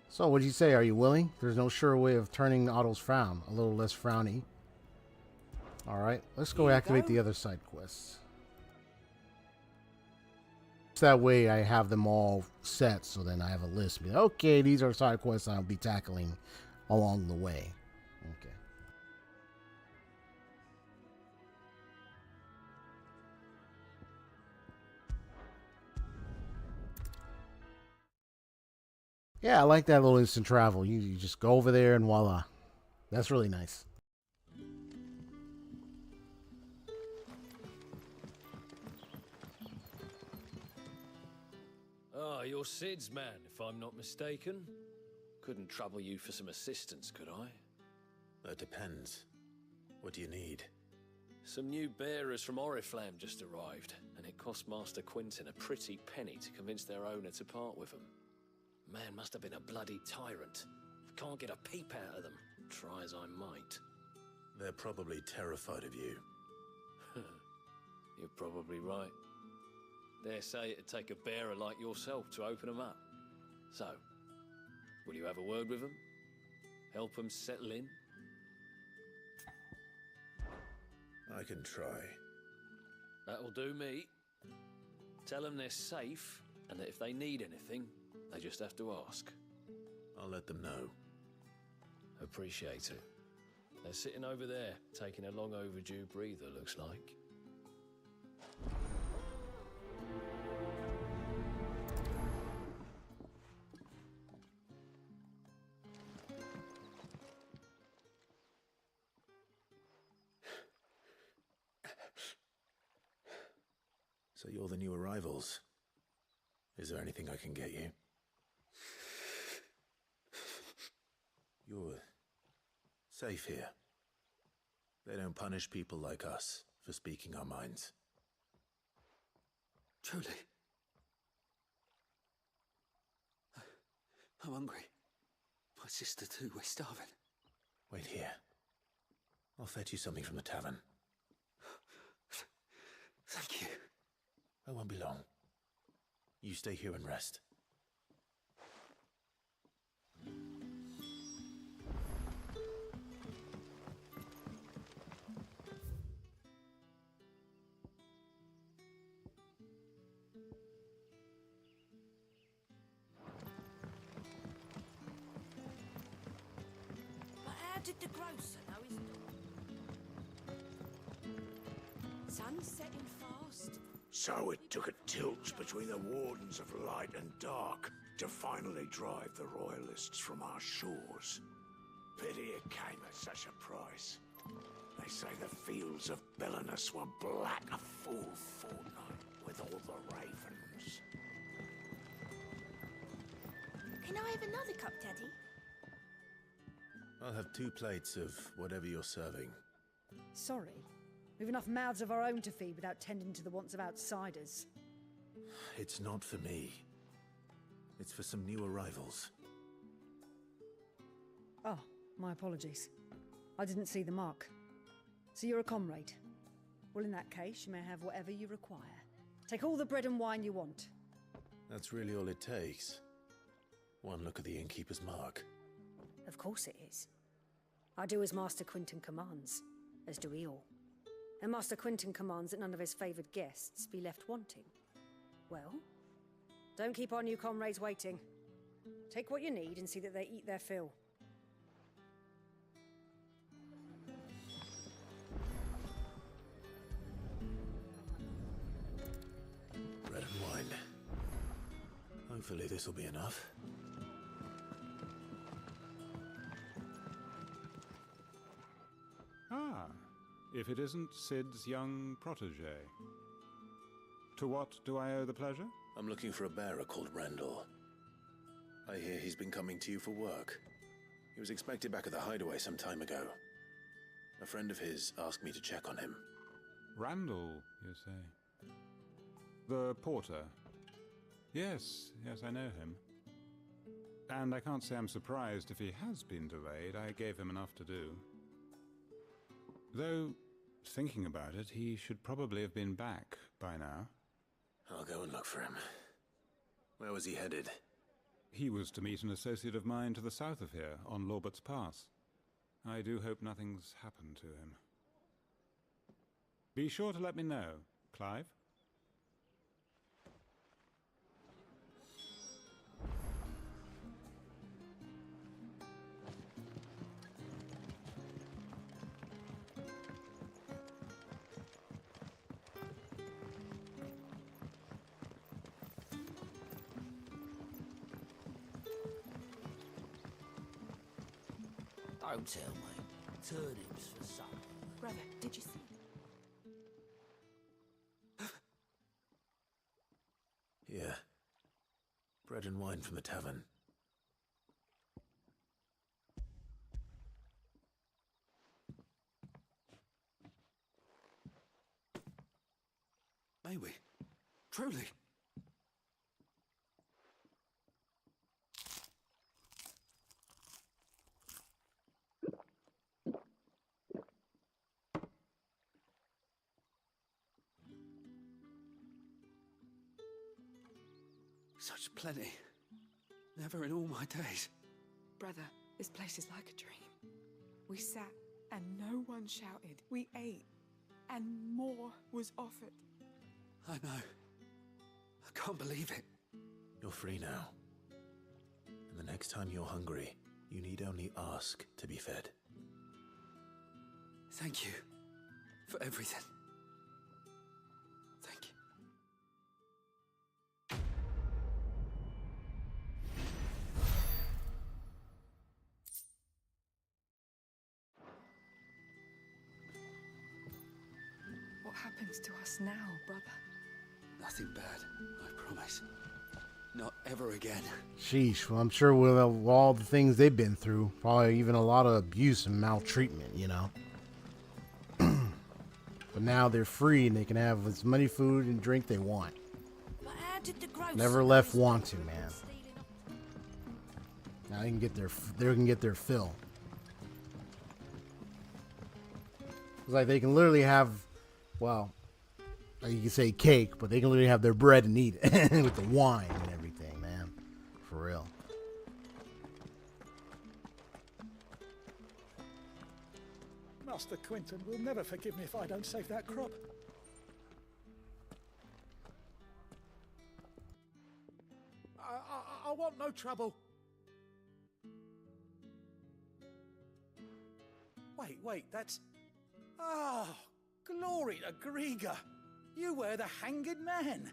So, what'd you say? Are you willing? There's no sure way of turning Otto's frown a little less frowny. Alright, let's go activate the other side quests. That way I have them all set, so then I have a list. Be like, okay, these are side quests I'll be tackling along the way. Okay. Yeah, I like that little instant travel. You just go over there and voila. That's really nice. Ah, you're Sid's man, if I'm not mistaken. Couldn't trouble you for some assistance, could I? That depends. What do you need? Some new bearers from Oriflamme just arrived, and it cost Master Quinton a pretty penny to convince their owner to part with them. Man must have been a bloody tyrant. Can't get a peep out of them, try as I might. They're probably terrified of you. You're probably right. Dare say it'd take a bearer like yourself to open them up. So, will you have a word with them? Help them settle in? I can try. That'll do me. Tell them they're safe, and that if they need anything, they just have to ask. I'll let them know. Appreciate it. They're sitting over there, taking a long overdue breather, looks like. So you're the new arrivals. Is there anything I can get you? You're safe here. They don't punish people like us for speaking our minds. Truly. I'm hungry. My sister too, we're starving. Wait here. I'll fetch you something from the tavern. Thank you. I won't be long. You stay here and rest. But how did the grocer know his door? Sun's setting fast. So it took a tilt between the Wardens of Light and Dark to finally drive the Royalists from our shores. Pity it came at such a price. They say the fields of Belenus were black a full fortnight with all the ravens. Can I have another cup, Daddy? I'll have 2 plates of whatever you're serving. Sorry. We've enough mouths of our own to feed without tending to the wants of outsiders. It's not for me. It's for some new arrivals. Oh, my apologies. I didn't see the mark. So you're a comrade. Well, in that case, you may have whatever you require. Take all the bread and wine you want. That's really all it takes. One look at the innkeeper's mark. Of course it is. I do as Master Quinton commands, as do we all. And Master Quinton commands that none of his favoured guests be left wanting. Well, don't keep our new comrades waiting. Take what you need and see that they eat their fill. Bread and wine. Hopefully this will be enough. Ah, if it isn't Sid's young protege. To what do I owe the pleasure? I'm looking for a bearer called Randall. I hear he's been coming to you for work. He was expected back at the hideaway some time ago. A friend of his asked me to check on him. Randall, you say? The porter? Yes, I know him. And I can't say I'm surprised if he has been delayed. I gave him enough to do. Though, thinking about it, he should probably have been back by now. I'll go and look for him. Where was he headed? He was to meet an associate of mine to the south of here, on Lorbert's Pass. I do hope nothing's happened to him. Be sure to let me know, Clive. Don't tell me. Turnips for supper. Brother, did you see? Yeah. Bread and wine from the tavern. May we? Truly? Such plenty. Never in all my days. Brother, this place is like a dream. We sat and no one shouted. We ate and more was offered. I know. I can't believe it. You're free now. And the next time you're hungry, you need only ask to be fed. Thank you for everything. Thank you. What happens to us now, brother? Nothing bad, I promise. Not ever again. Sheesh. Well, I'm sure with all the things they've been through, probably even a lot of abuse and maltreatment, you know. But now they're free and they can have as many food and drink they want. But how did the grocer Never left wanting, man. Now they can get their fill. It's like they can literally have, well, you can say cake, but they can literally have their bread and eat it with the wine and everything, man. For real. Master Quinton will never forgive me if I don't save that crop. I want no trouble. Wait, that's... Oh, glory to Grieger. You were the hanged man.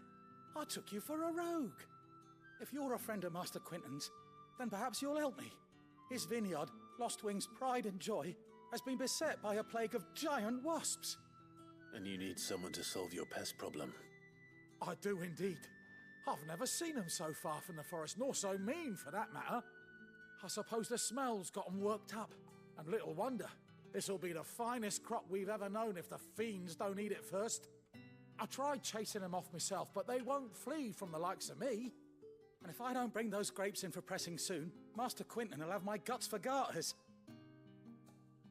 I took you for a rogue. If you're a friend of Master Quinton's, then perhaps you'll help me. His vineyard, Lostwing's pride and joy, has been beset by a plague of giant wasps. And you need someone to solve your pest problem. I do indeed. I've never seen them so far from the forest, nor so mean for that matter. I suppose the smell's got them worked up. And little wonder. This'll be the finest crop we've ever known if the fiends don't eat it first. I tried chasing them off myself, but they won't flee from the likes of me. And if I don't bring those grapes in for pressing soon, Master Quinton will have my guts for garters.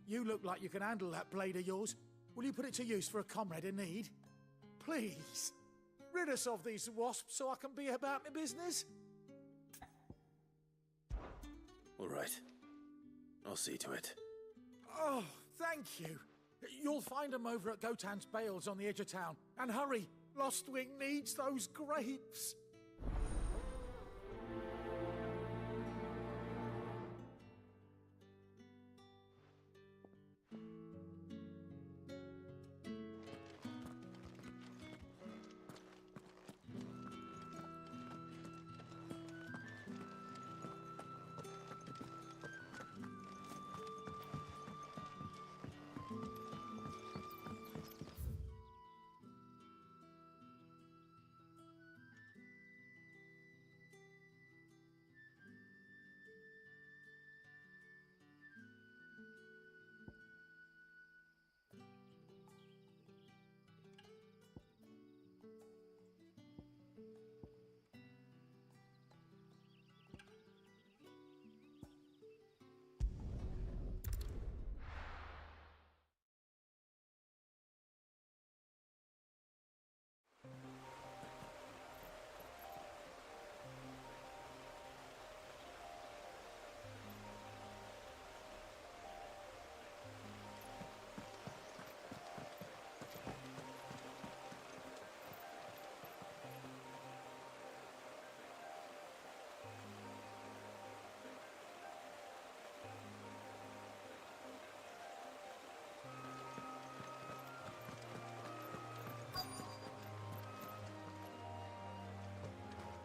You look like you can handle that blade of yours. Will you put it to use for a comrade in need? Please, rid us of these wasps so I can be about my business. All right. I'll see to it. Oh, thank you. You'll find them over at Gotan's Bales on the edge of town. And hurry, Lostwing needs those grapes.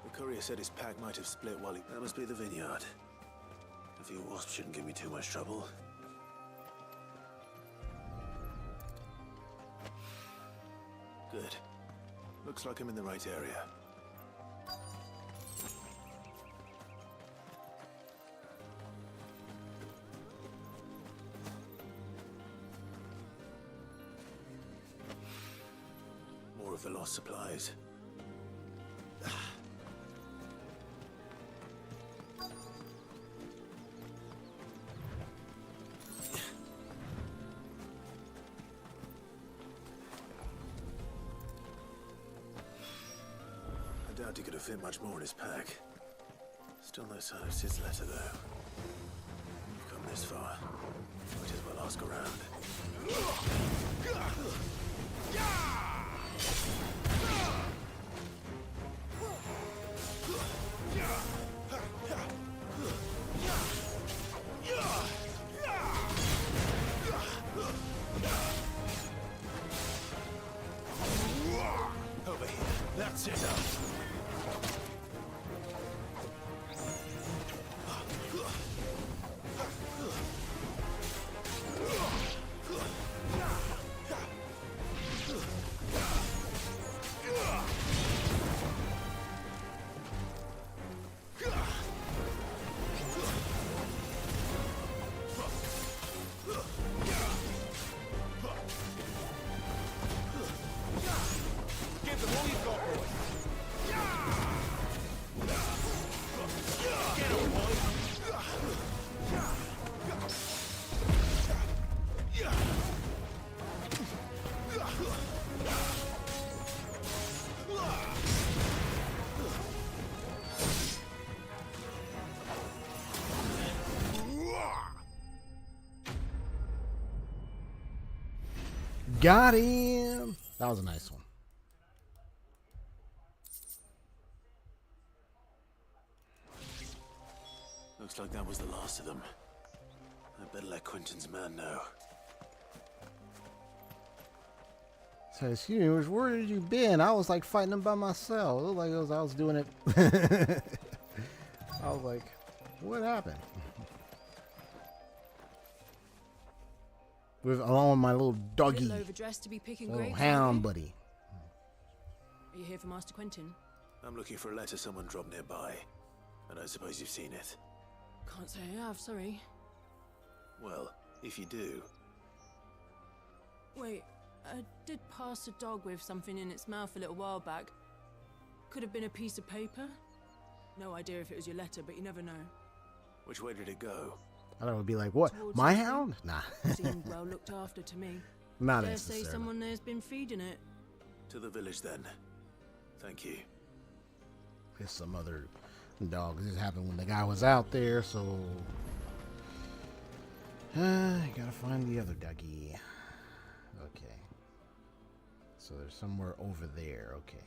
The courier said his pack might have split while he... That must be the vineyard. A few wasps shouldn't give me too much trouble. Good. Looks like I'm in the right area. More of the lost supplies. I doubt he could have fit much more in his pack. Still no sign of Sid's letter, though. We've come this far. Might as well ask around. Over here. That's it. Give them all you've got, boy. Get on, boy. Got him. That was a nice one. Looks like that was the last of them. I better let Quentin's man know. So, excuse me, where did you been? I was like fighting them by myself. It looked like I was doing it. I was like, what happened? Along with my little doggy, Little overdressed to be picking little grapes, hound buddy. Are you here for Master Quentin? I'm looking for a letter someone dropped nearby. I don't suppose you've seen it. Can't say I have, sorry. Well, if you do... Wait, I did pass a dog with something in its mouth a little while back. Could have been a piece of paper. No idea if it was your letter, but you never know. Which way did it go? I thought it would be like, what? Towards My the hound? Nah. Seemed well looked after to me. Not Dare necessarily. say someone there's been feeding it. To the village, then. Thank you. There's some other Dog, this happened when the guy was out there, so I gotta find the other doggy. Okay. So there's somewhere over there. Okay.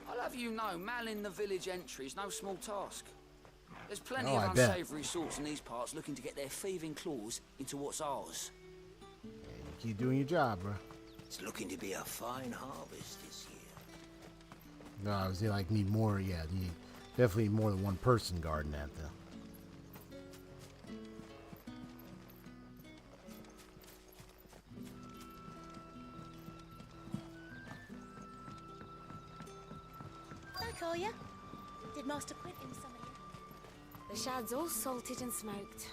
I'll have you know, manning the village entry is no small task. There's plenty Oh, of I bet. unsavoury sorts in these parts looking to get their thieving claws into what's ours. Yeah, you keep doing your job, bro. It's looking to be a fine harvest this year. No, I was like, need more. Yeah, need definitely more than one person guarding that, though. I call ya. Did Master Quentin summon you? The shad's all salted and smoked.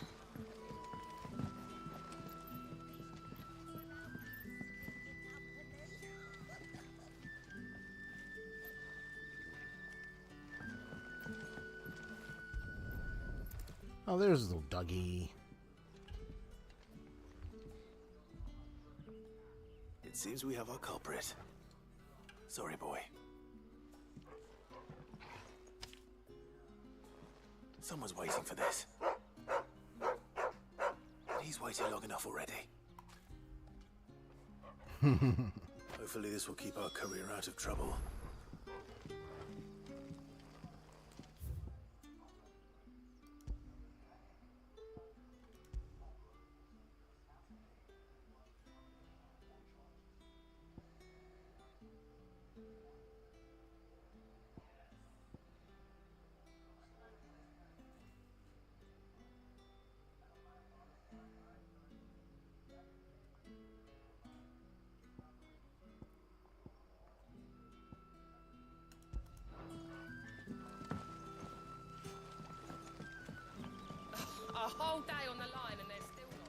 Oh, there's a little Dougie. It seems we have our culprit. Sorry, boy. Someone's waiting for this. He's waited long enough already. Hopefully this will keep our career out of trouble. A whole day on the line and they're still not.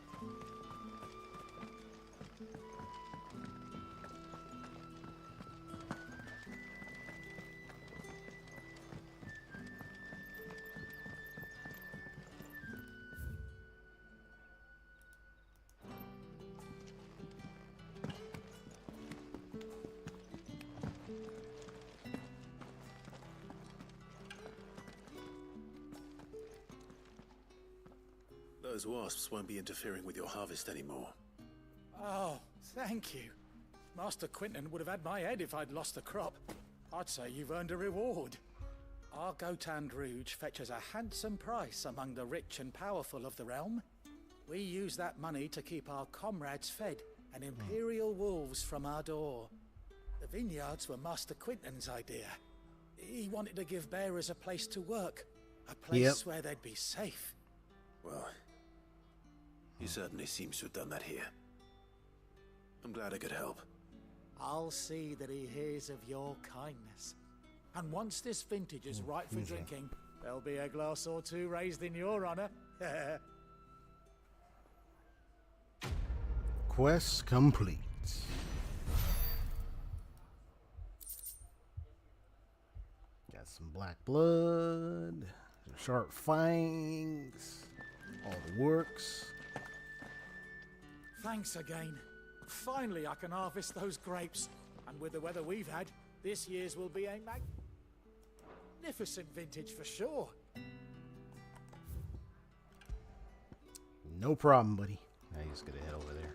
Those wasps won't be interfering with your harvest anymore. Oh, thank you. Master Quentin would have had my head if I'd lost the crop. I'd say you've earned a reward. Our Gotand Rouge fetches a handsome price among the rich and powerful of the realm. We use that money to keep our comrades fed and imperial wolves from our door. The vineyards were Master Quentin's idea. He wanted to give bearers a place to work, a place where they'd be safe. Well, he certainly seems to have done that here. I'm glad I could help. I'll see that he hears of your kindness. And once this vintage is ripe for drinking, there'll be a glass or two raised in your honor. Quest complete. Got some black blood, some sharp fangs, all the works. Thanks again. Finally, I can harvest those grapes. And with the weather we've had, this year's will be a magnificent vintage for sure. No problem, buddy. Now you just gotta head over there.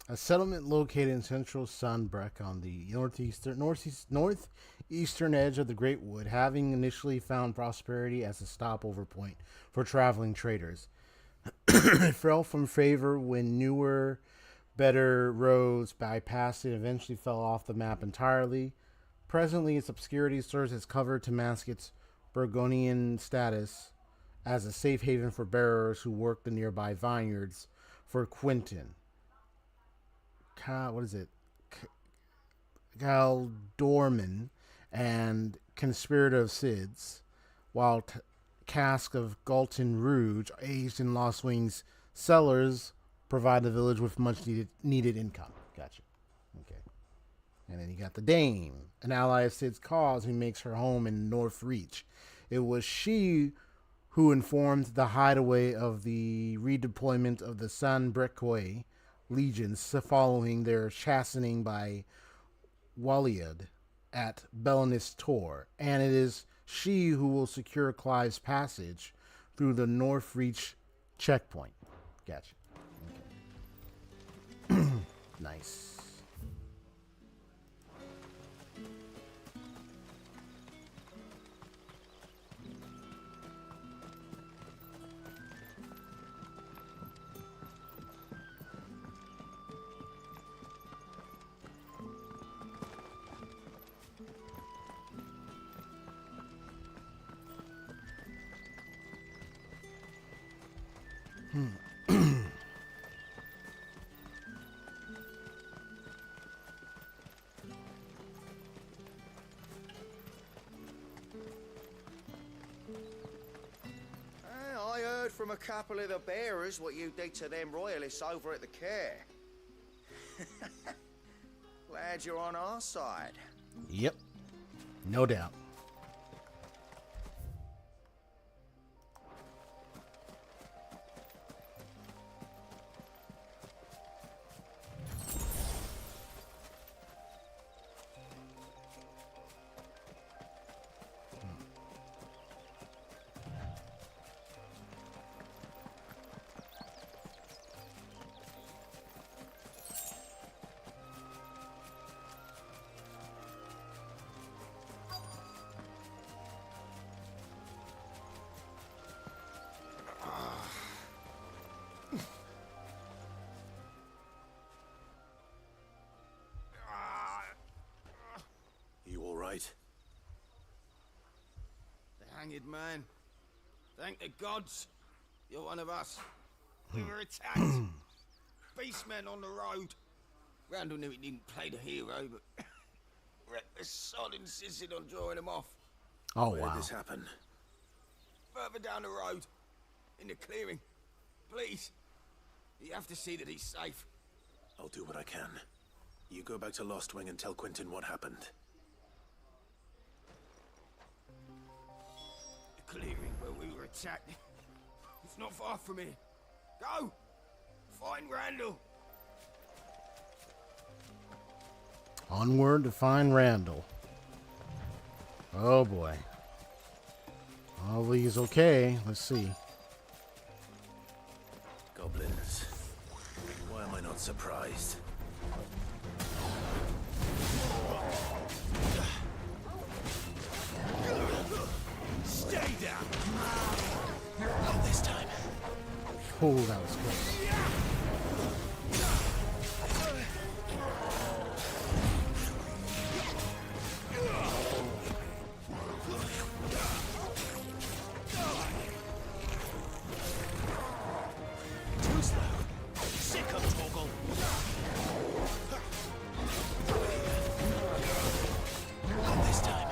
A settlement located in central Sunbreck on the northeastern edge of the Great Wood, having initially found prosperity as a stopover point for traveling traders. It fell from favor when newer, better roads bypassed it and eventually fell off the map entirely. Presently, its obscurity serves as cover to mask its Burgundian status as a safe haven for bearers who work the nearby vineyards for Quentin. Galdorman and conspirator of Sids, while cask of Galton Rouge, aged in Lost Wings cellars, provide the village with much needed income. Gotcha. Okay. And then you got the Dame, an ally of Sid's cause who makes her home in North Reach. It was she who informed the hideaway of the redeployment of the Sanbrequois legions following their chastening by Waliad at Belenus Tor, and it is she who will secure Clive's passage through the North Reach checkpoint. Gotcha. Okay. Nice. I heard from a couple of the bearers what you did to them royalists over at the care. Glad you're on our side. Yep. No doubt. The hanged man. Thank the gods. You're one of us. We were attacked. Beastmen on the road. Randall knew he didn't play the hero, but reckless sod insisted on drawing him off. Oh, Where wow. did this happen? Further down the road. In the clearing. Please. You have to see that he's safe. I'll do what I can. You go back to Lost Wing and tell Quentin what happened. The clearing where we were attacked. It's not far from here. Go! Find Randall! Onward to find Randall. Oh boy. All these okay. Let's see. Goblins. Why am I not surprised? Stay down! Not this time. Oh, that was close. Too slow. Sick of Toggle. Not this time.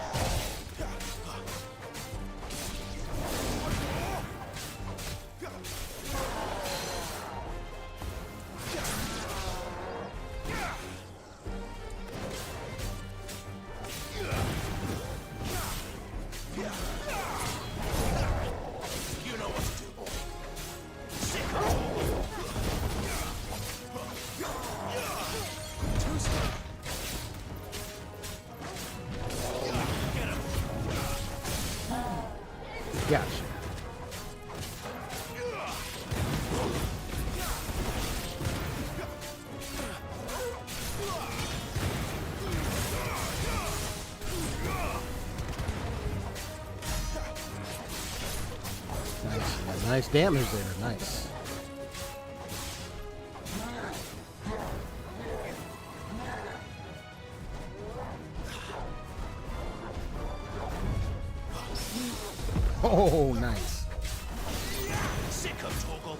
nice damage there. Nice. Oh, nice. Sick of Torgal.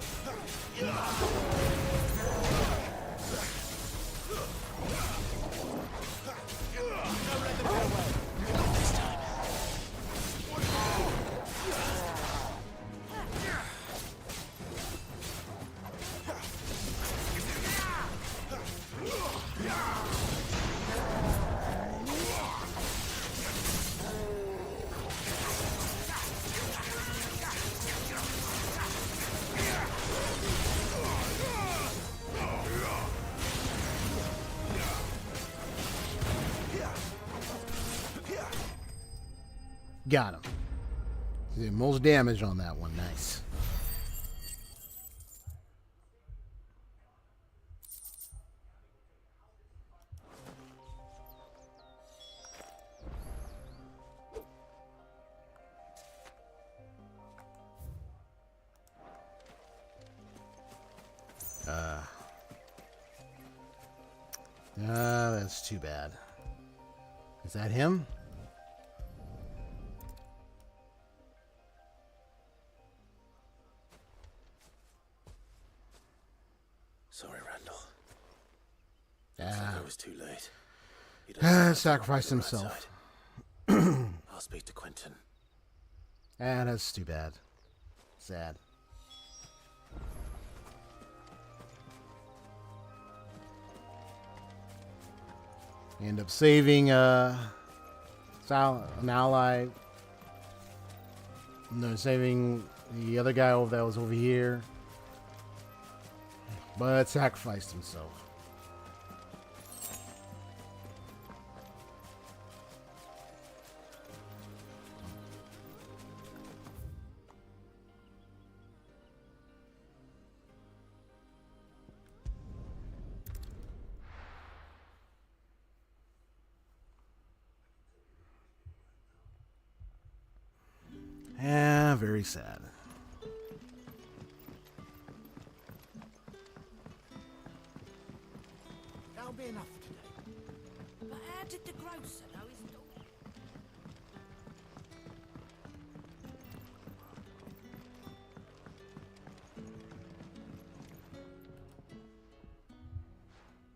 Got him. Did most damage on that one. Nice. That's too bad. Is that him? Sorry, Randall. Yeah. I was too late. He doesn't Sacrificed himself. I'll speak to Quentin. That's too bad. Sad. End up saving an ally. No, saving the other guy that was over here. But sacrificed himself. Yeah, very sad. That'll be enough for today. But how did the grocer know his dog?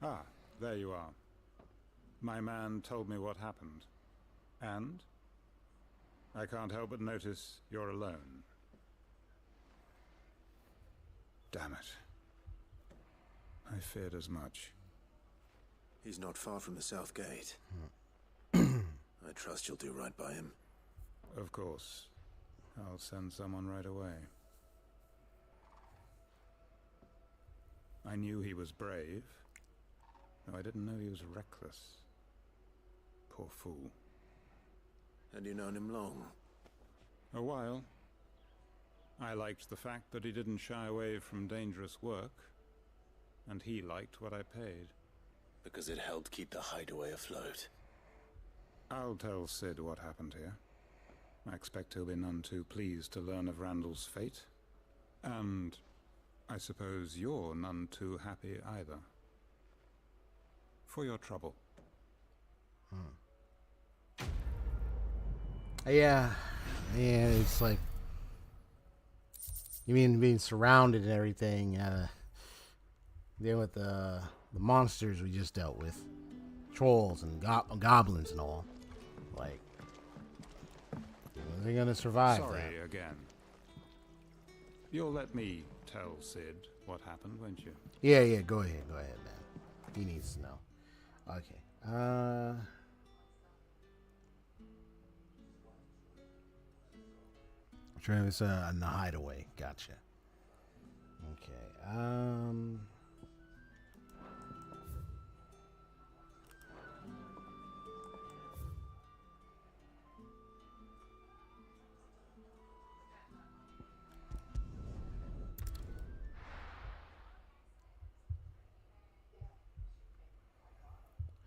Ah, there you are. My man told me what happened. And? I can't help but notice you're alone. Damn it. I feared as much. He's not far from the south gate. I trust you'll do right by him. Of course. I'll send someone right away. I knew he was brave, though I didn't know he was reckless. Poor fool. Had you known him long? A while. I liked the fact that he didn't shy away from dangerous work, and he liked what I paid. Because it helped keep the hideaway afloat. I'll tell Sid what happened here. I expect he'll be none too pleased to learn of Randall's fate. And I suppose you're none too happy either. For your trouble. Yeah, it's like, you mean being surrounded and everything, dealing with the monsters we just dealt with, trolls and goblins and all. Like, are they gonna survive? Sorry that? again. You'll let me tell Sid what happened, won't you? Yeah, go ahead, man. He needs to know. Okay. It's in the hideaway. Gotcha. Okay.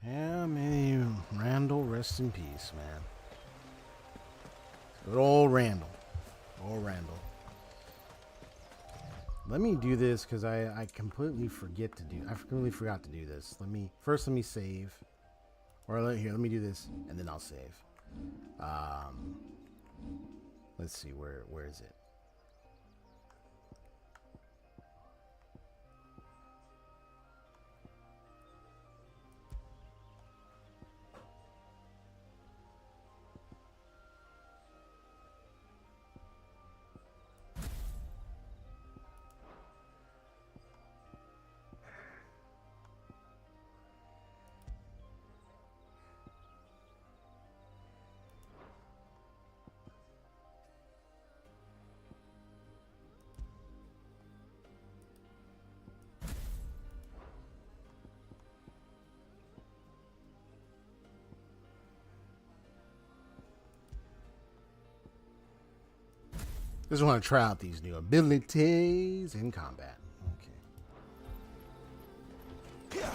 Yeah, may Randall rest in peace, man. Good old Randall. Old Randall. Let me do this because I completely forgot to do this. Let me save. Or let me do this and then I'll save. Let's see, where is it? Just want to try out these new abilities in combat. Okay.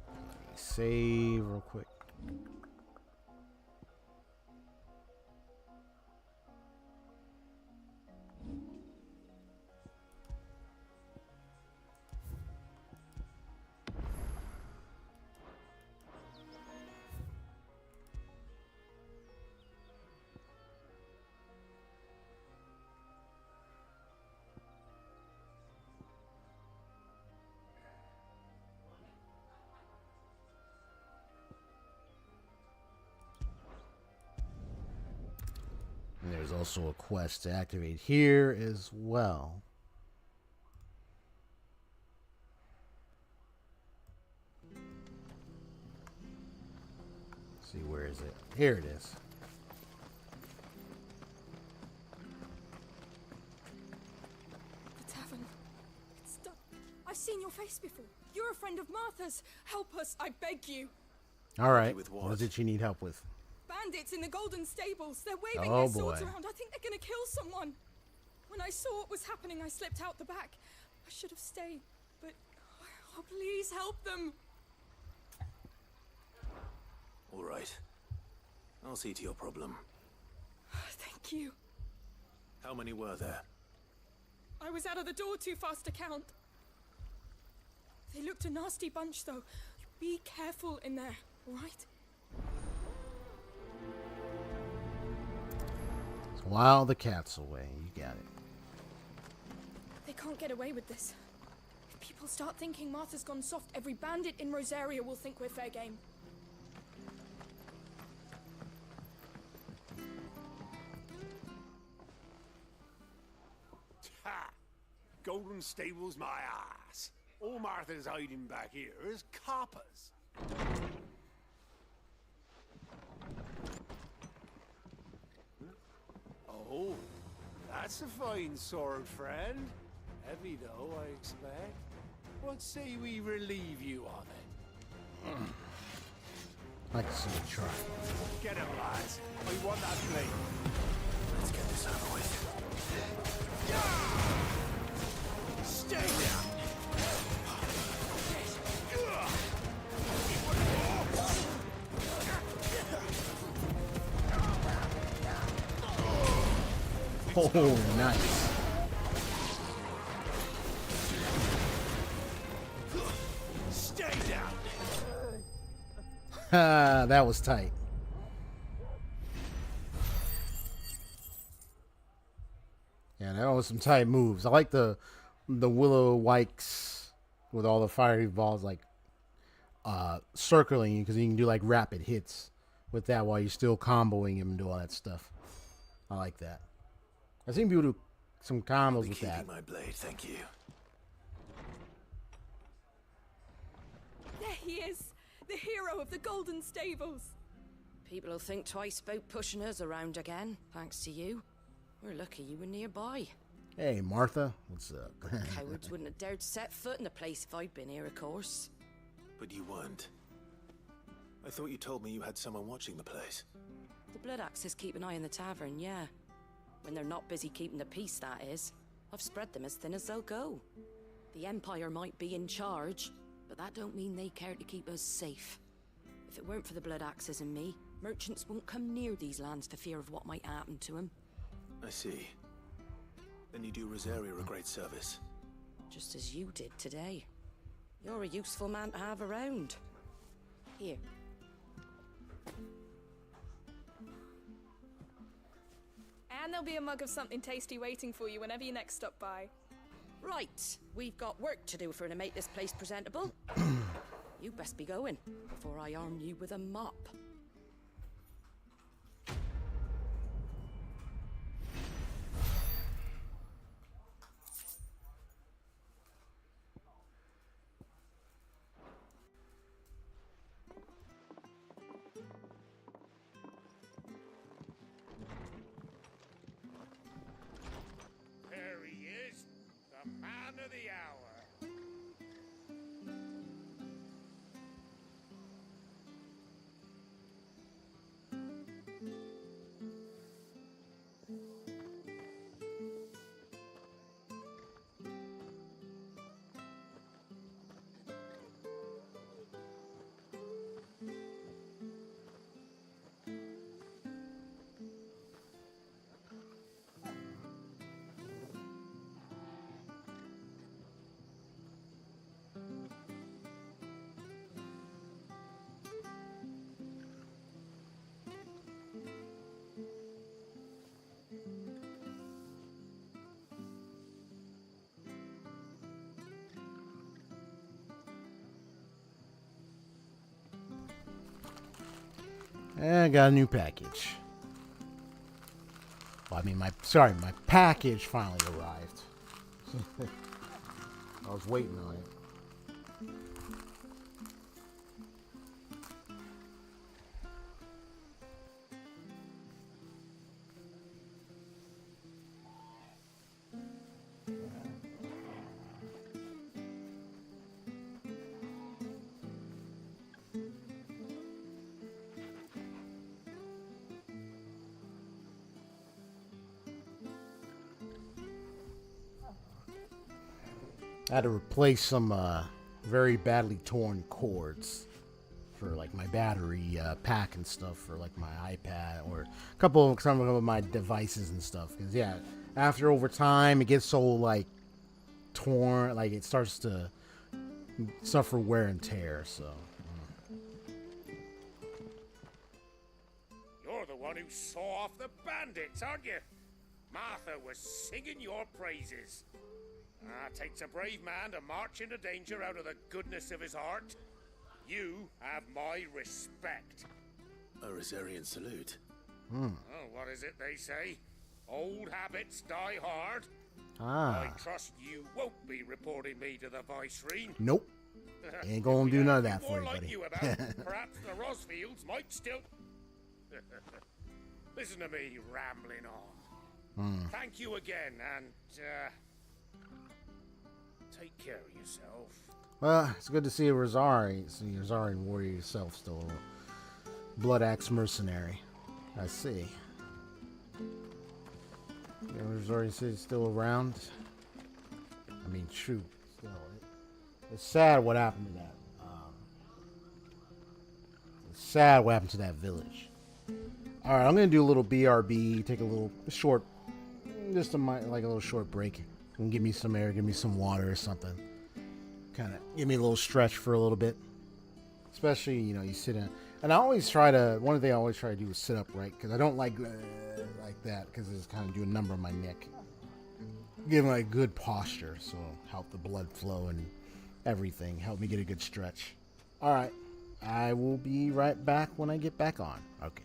Let me save real quick. And there's also a quest to activate here as well. Let's see, where is it? Here it is. The tavern. It's stuck. I've seen your face before. You're a friend of Martha's. Help us, I beg you. All right. What is it you need help with? Bandits in the Golden Stables. They're waving Oh, their swords boy. around. I think they're gonna kill someone. When I saw what was happening, I slipped out the back. I should have stayed, but oh, please help them. All right. I'll see to your problem. Thank you. How many were there? I was out of the door too fast to count. They looked a nasty bunch, though. Be careful in there, all right? While the cat's away, you got it. They can't get away with this. If people start thinking Martha's gone soft, every bandit in Rosaria will think we're fair game. Ha! Golden Stables, my ass. All Martha's hiding back here is coppers. Oh, that's a fine sword, friend. Heavy, though, I expect. What say we relieve you of it? I can see you try. Get him, lads. I want that blade. Let's get this over with. Stay down. Oh, nice. Stay down. That was tight. Yeah, that was some tight moves. I like the willow wikes with all the fiery balls like circling you, because you can do like rapid hits with that while you're still comboing him and do all that stuff. I like that. I've seen people do some combos with that. My blade, thank you. There he is, the hero of the Golden Stables. People will think twice about pushing us around again, thanks to you. We're lucky you were nearby. Hey, Martha, what's up? Cowards wouldn't have dared set foot in the place if I'd been here, of course. But you weren't. I thought you told me you had someone watching the place. The Blood Axes keep an eye on the tavern, yeah. When they're not busy keeping the peace, that is. I've spread them as thin as they'll go. The Empire might be in charge, but that don't mean they care to keep us safe. If it weren't for the Blood Axes and me, Merchants won't come near these lands for fear of what might happen to them. I see. Then you do Rosaria a great service. Just as you did today. You're a useful man to have around. Here. And there'll be a mug of something tasty waiting for you whenever you next stop by. Right, we've got work to do for to make this place presentable. You best be going before I arm you with a mop. There he is, the man of the hour. And I got a new package. Well, I mean, my package finally arrived. I was waiting on it. I had to replace some very badly torn cords for like my battery pack and stuff for like my iPad or some of my devices and stuff. Because yeah, after over time it gets so like torn, like it starts to suffer wear and tear. So You're the one who saw off the bandits, aren't you? Martha was singing your praises. Takes a brave man to march into danger out of the goodness of his heart. You have my respect. A Rosarian salute. Oh, what is it they say? Old habits die hard. Ah. I trust you won't be reporting me to the Viceroy. Nope. Ain't gonna do none of that for More you, like buddy. you about. Perhaps the Rosfields might still... Listen to me rambling on. Thank you again, and take care of yourself. Well, it's good to see a Rosari. See a Rosarian warrior yourself, still a blood axe mercenary. I see. Rosari is still around. I mean, shoot. Still, it's sad what happened to that. It's sad what happened to that village. All right, I'm gonna do a little BRB. Take a little short, just like a little short break. And give me some air, give me some water or something. Kind of give me a little stretch for a little bit. Especially, you know, you sit in. And I always try to, one thing I always try to do is sit upright. Because I don't like that. Because it's kind of do a number on my neck. Give my good posture. So help the blood flow and everything. Help me get a good stretch. All right. I will be right back when I get back on. Okay.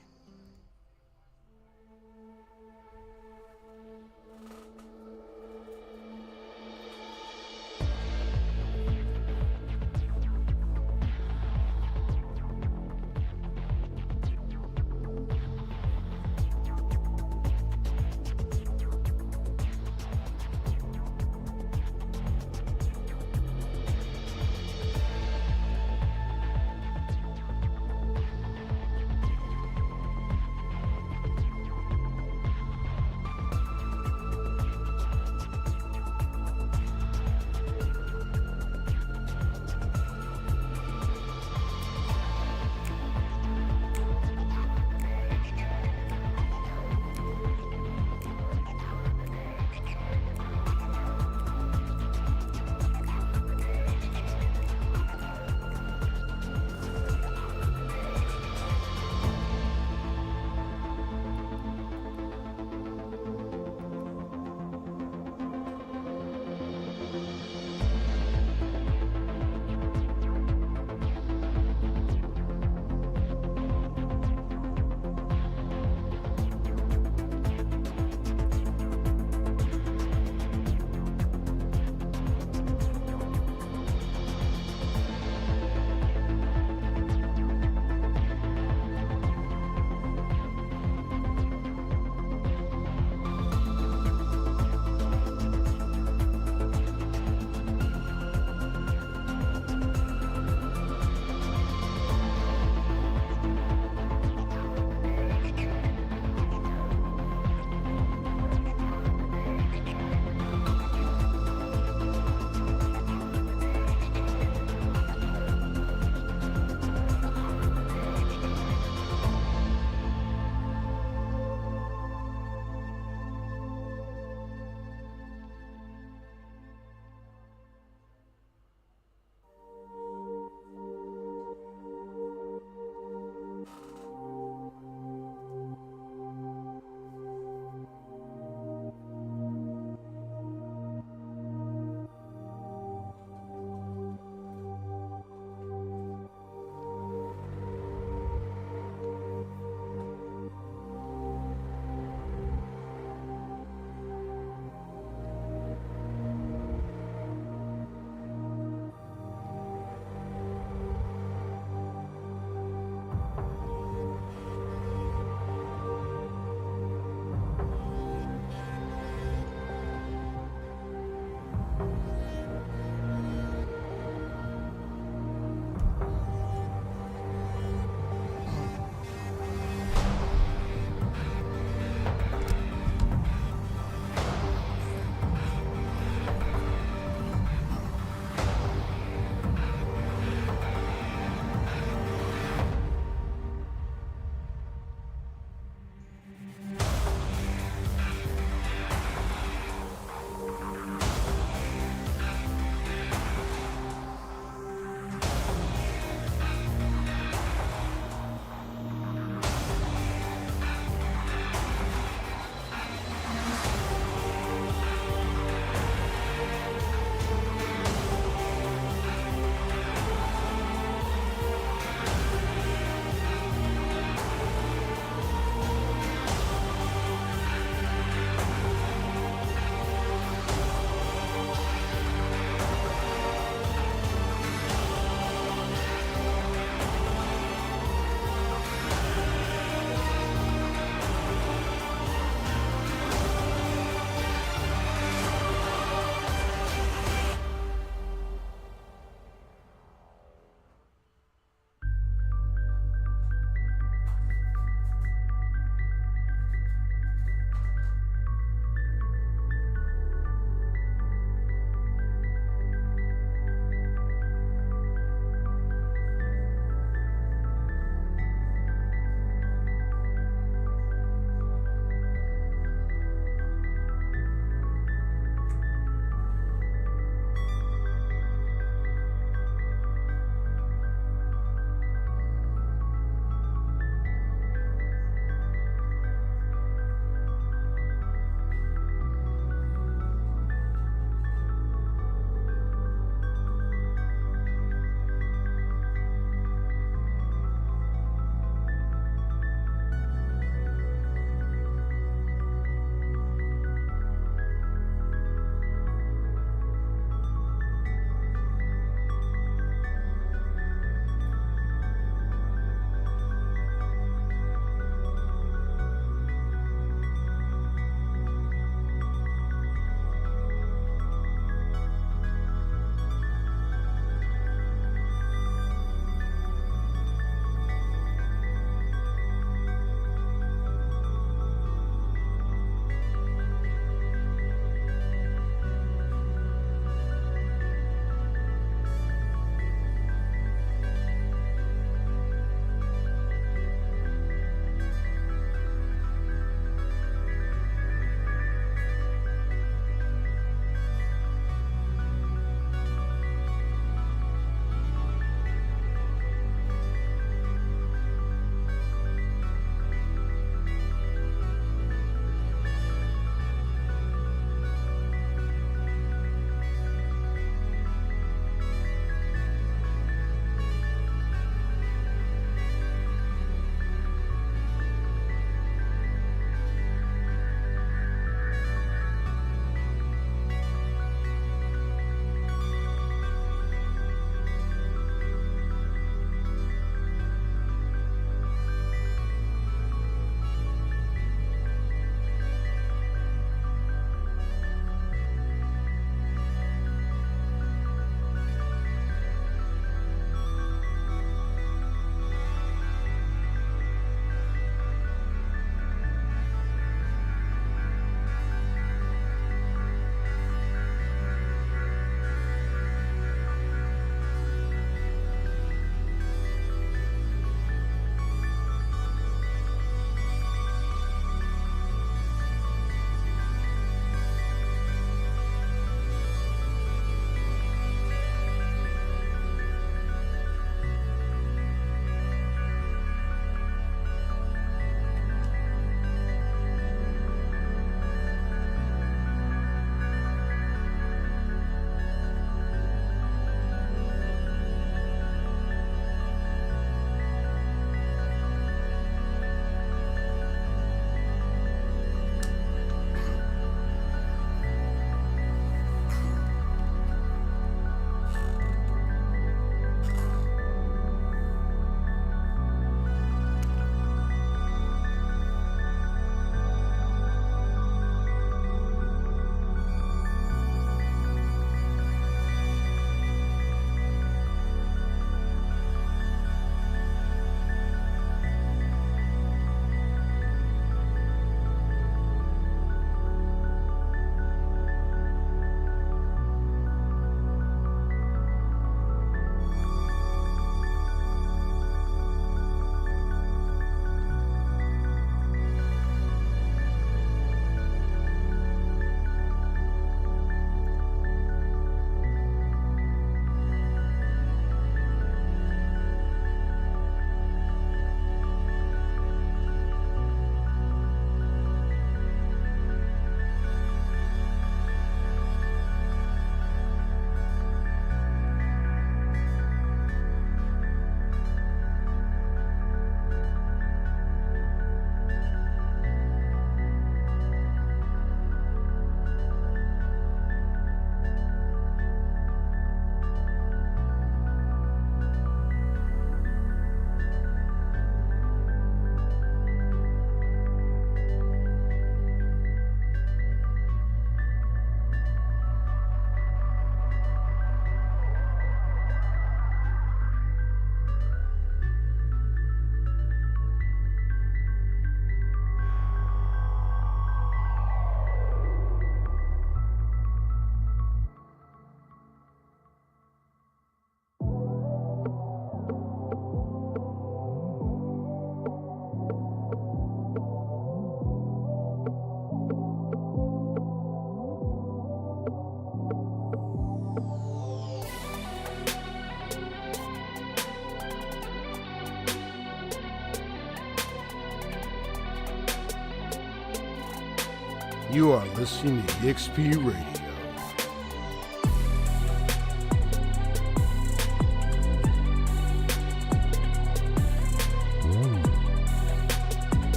You are listening to XP Radio.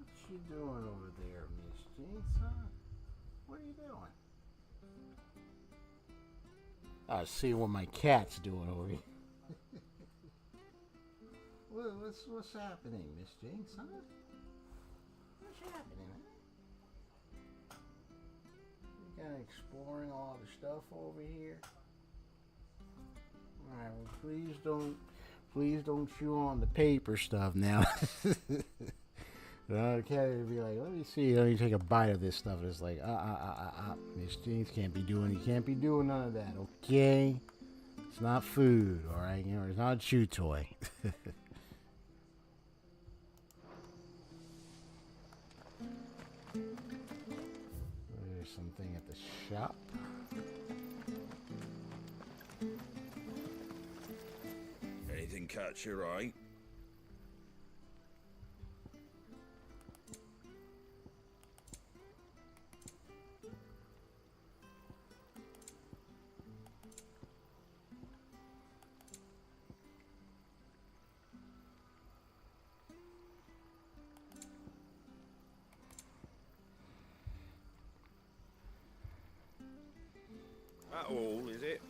What you doing over there, Miss Jinx, huh? What are you doing? I see what my cat's doing over here. What's happening, Miss Jinx, huh? What's happening, huh? You kind of exploring all the stuff over here. All right, well, please don't chew on the paper stuff now. Okay, be like, let me take a bite of this stuff. It's like, Miss Jinx can't be doing none of that, okay? It's not food, all right? You know, it's not a chew toy. There's something at the shop. Anything catch your eye? all, is it?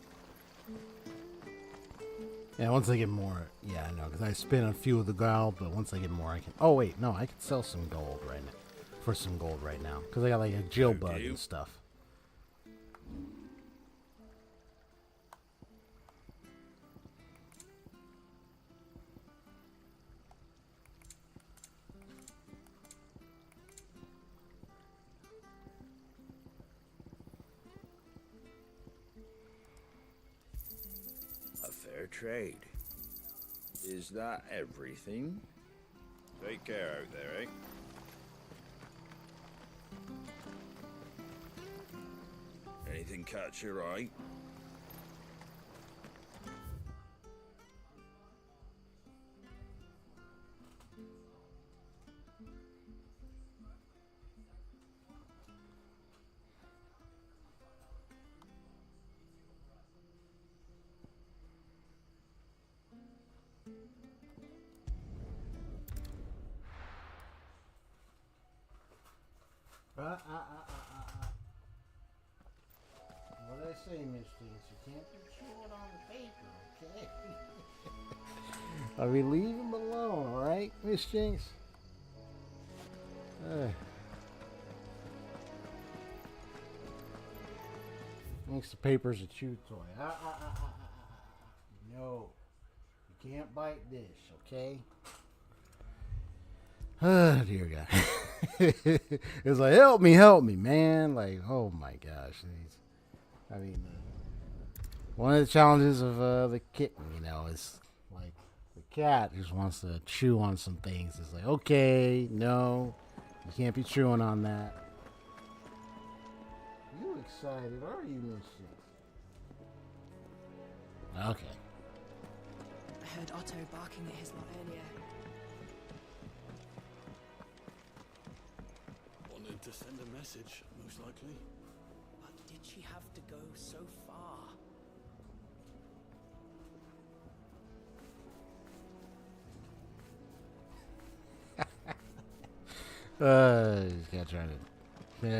Yeah, once I get more, yeah, I know, because I spent a few of the gold, but once I get more, I can. Oh wait, no, I can sell some gold right now, for some gold right now, because I got like a Jill bug and stuff. A fair trade. Is that everything? Take care out there, eh? Anything catch your eye? What did I say, Miss Jinx? You can't be chewing on the paper, okay? I mean, leave him alone, alright, Miss Jinx? Thinks the paper's a chew toy. No. You can't bite this, okay? Dear God. It's like, help me, man. Like, oh my gosh. I mean, one of the challenges of the kitten, you know, is like the cat just wants to chew on some things. It's like, okay, no, you can't be chewing on that. You excited, are you, Miss Jinx? Okay. I heard Otto barking at his lot earlier. Wanted to send a message, most likely. But did she have to go so far?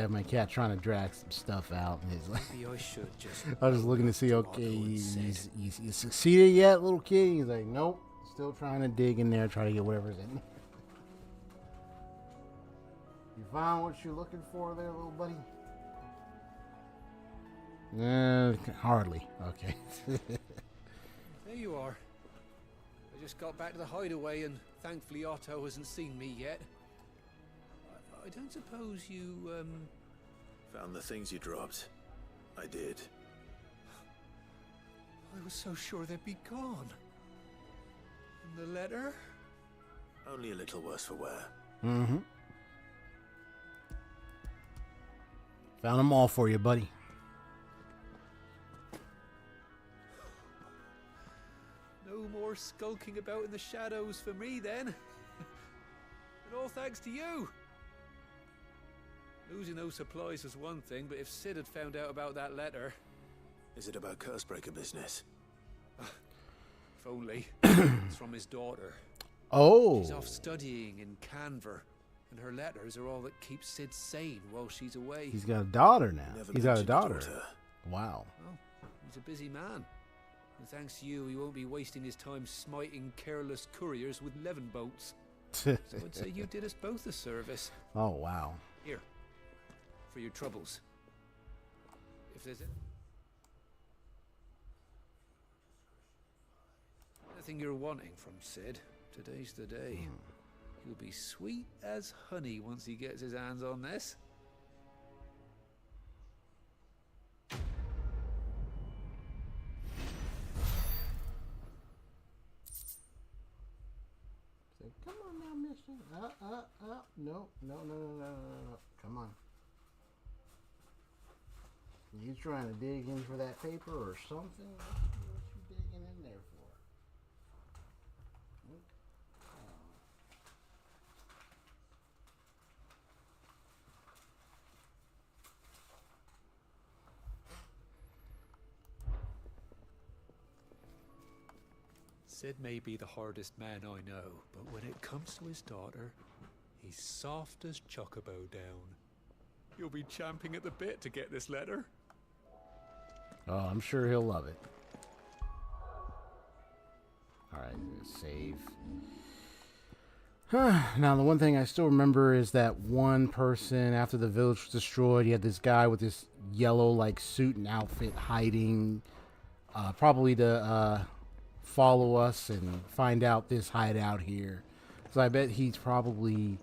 My cat trying to drag some stuff out, and he's like, Maybe I should just. I was just looking to see, okay, you succeeded yet, little kid? He's like, nope, still trying to dig in there, try to get whatever's in there. You found what you're looking for there, little buddy? Hardly. Okay. There you are. I just got back to the hideaway, and thankfully Otto hasn't seen me yet. I don't suppose you, Found the things you dropped. I did. I was so sure they'd be gone. And the letter? Only a little worse for wear. Mm-hmm. Found them all for you, buddy. No more skulking about in the shadows for me, then. And all thanks to you. Losing those supplies was one thing, but if Sid had found out about that letter... Is it about Cursebreaker business? If only. It's from his daughter. Oh. She's off studying in Canver, and her letters are all that keeps Sid sane while she's away. He's got a daughter now. Never He's got a mentioned daughter. daughter. Wow. Well, he's a busy man. And thanks to you, he won't be wasting his time smiting careless couriers with levin boats. So I'd say you did us both a service. Oh, wow. Here. For your troubles. If there's anything you're wanting from Sid, today's the day. He'll be sweet as honey once he gets his hands on this. Say, come on now, mister. No. Come on. You trying to dig in for that paper or something? What you digging in there for? Sid may be the hardest man I know, but when it comes to his daughter, he's soft as Chocobo down. You'll be champing at the bit to get this letter. Oh, I'm sure he'll love it. Alright, save. Now, the one thing I still remember is that one person, after the village was destroyed, you had this guy with this yellow, like, suit and outfit hiding. Probably to follow us and find out this hideout here. So I bet he's probably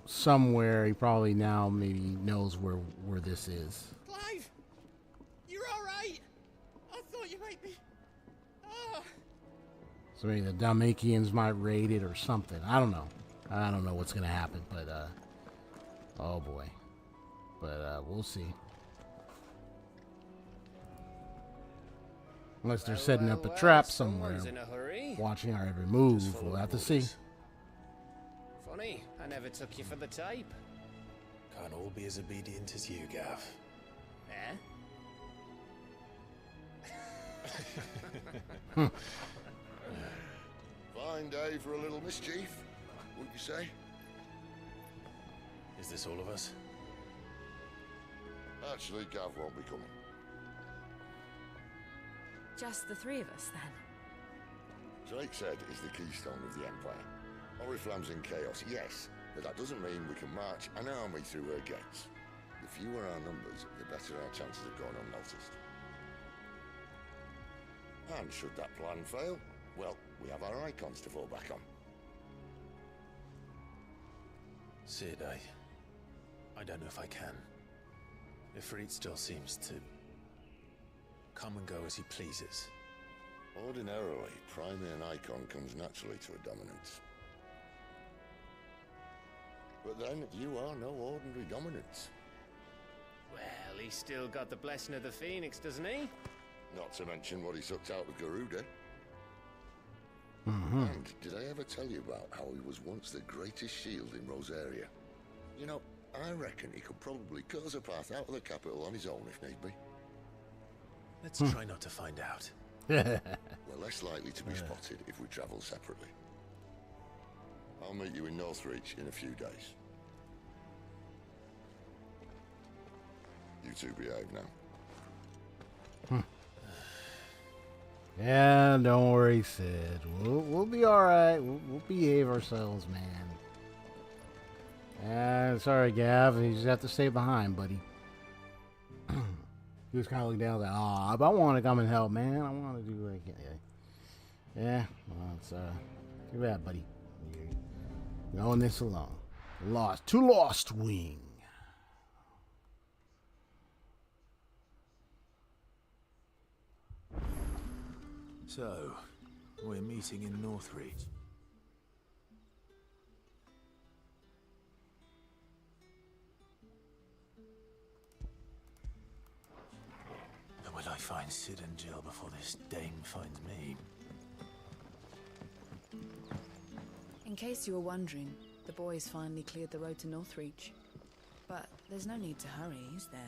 somewhere. He probably now maybe knows where this is. Clive! You're alright! I thought you might be... Ah! So maybe the Dalmatians might raid it or something. I don't know. I don't know what's going to happen, but, oh boy. But, we'll see. Unless they're setting up a trap somewhere, watching our every move. We'll have to see. Funny, I never took you for the type. Can't all be as obedient as you, Gav. Eh? Fine day for a little mischief, wouldn't you say? Is this all of us? Actually, Gav won't be coming. Just the three of us, then? Drake said is the keystone of the Empire. Oriflamme's in chaos, yes, but that doesn't mean we can march an army through her gates. The fewer our numbers, the better our chances of going unnoticed. And should that plan fail, well, we have our Eikons to fall back on. Sid, I don't know if I can. Ifrit still seems to come and go as he pleases. Ordinarily, priming an Eikon comes naturally to a dominance. But then, you are no ordinary dominance. Well, he's still got the blessing of the Phoenix, doesn't he? Not to mention what he sucked out of Garuda. Mm-hmm. And did I ever tell you about how he was once the greatest shield in Rosaria? You know, I reckon he could probably cut us a path out of the capital on his own if need be. Let's try not to find out. We're less likely to be spotted if we travel separately. I'll meet you in Northreach in a few days. You two behave now. Yeah, don't worry, Sid. We'll be all right. We'll behave ourselves, man. Sorry, Gav. You just have to stay behind, buddy. He was kind of looking down like, if I want to come and help, man, I want to do like, yeah. Well, it's too bad, buddy. You're going this alone. Lost wing. So, we're meeting in Northreach. But will I find Sid and Jill before this dame finds me? In case you were wondering, the boys finally cleared the road to Northreach. But there's no need to hurry, is there?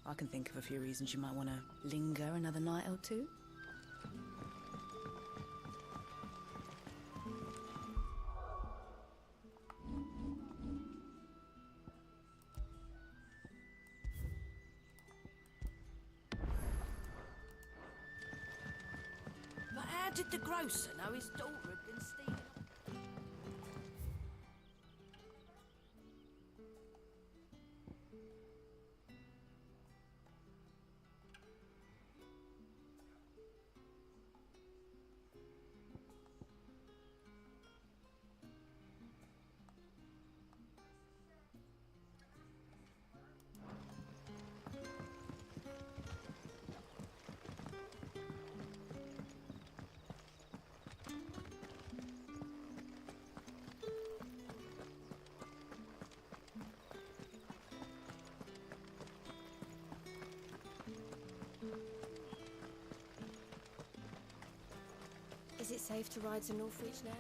I can think of a few reasons you might want to linger another night or two. But how did the grocer know his daughter had been stealing? Is it safe to ride to Northreach now?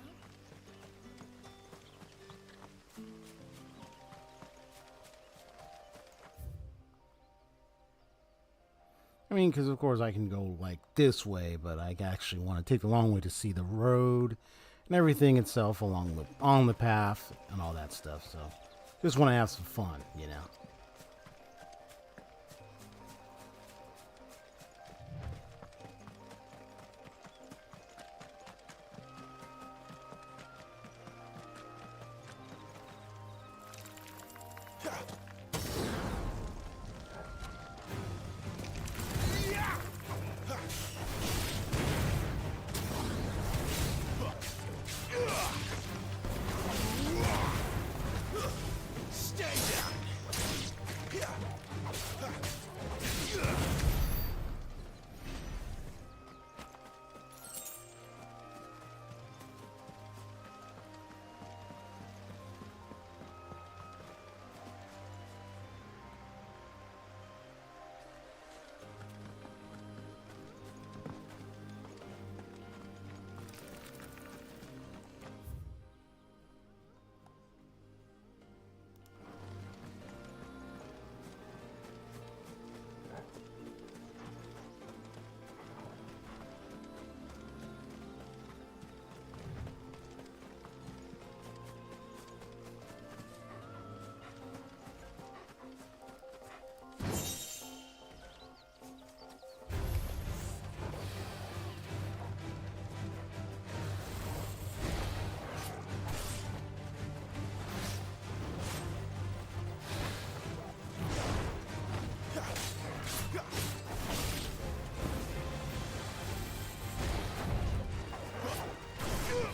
I mean, because of course I can go like this way, but I actually want to take the long way to see the road and everything itself on the path and all that stuff. So just want to have some fun, you know.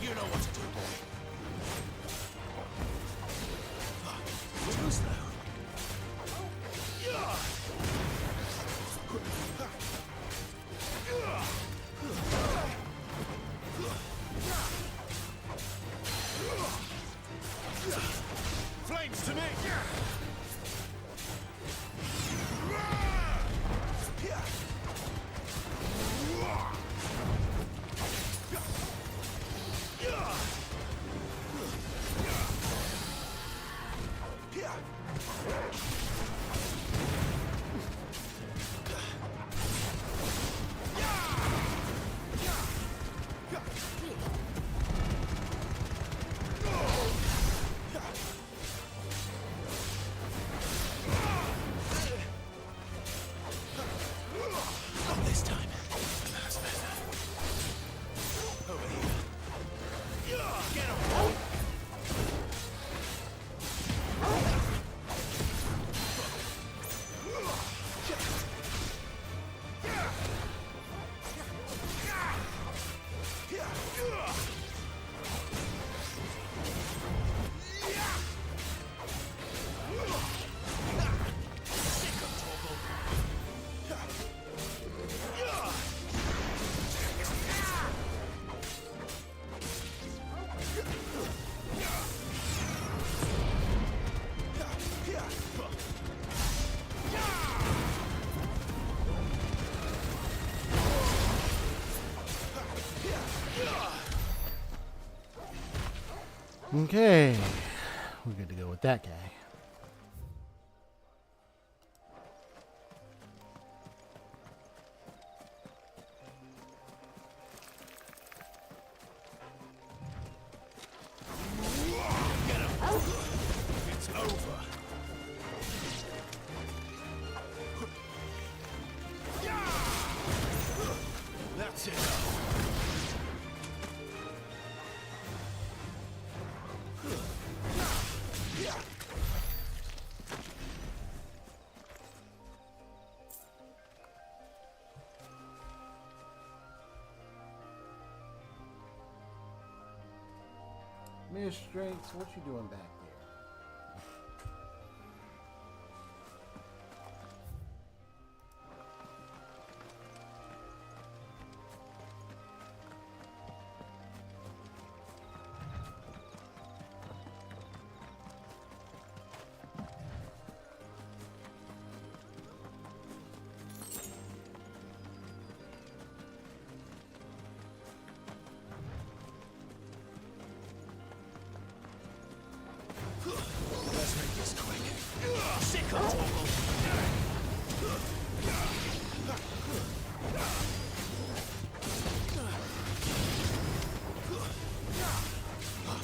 You know what to do, boy. Too slow. Flames to me! Okay, we're good to go with that guy. It's over. That's enough. Miss Strengths, what you doing back there? Let's make this quick. Sick of Toggle.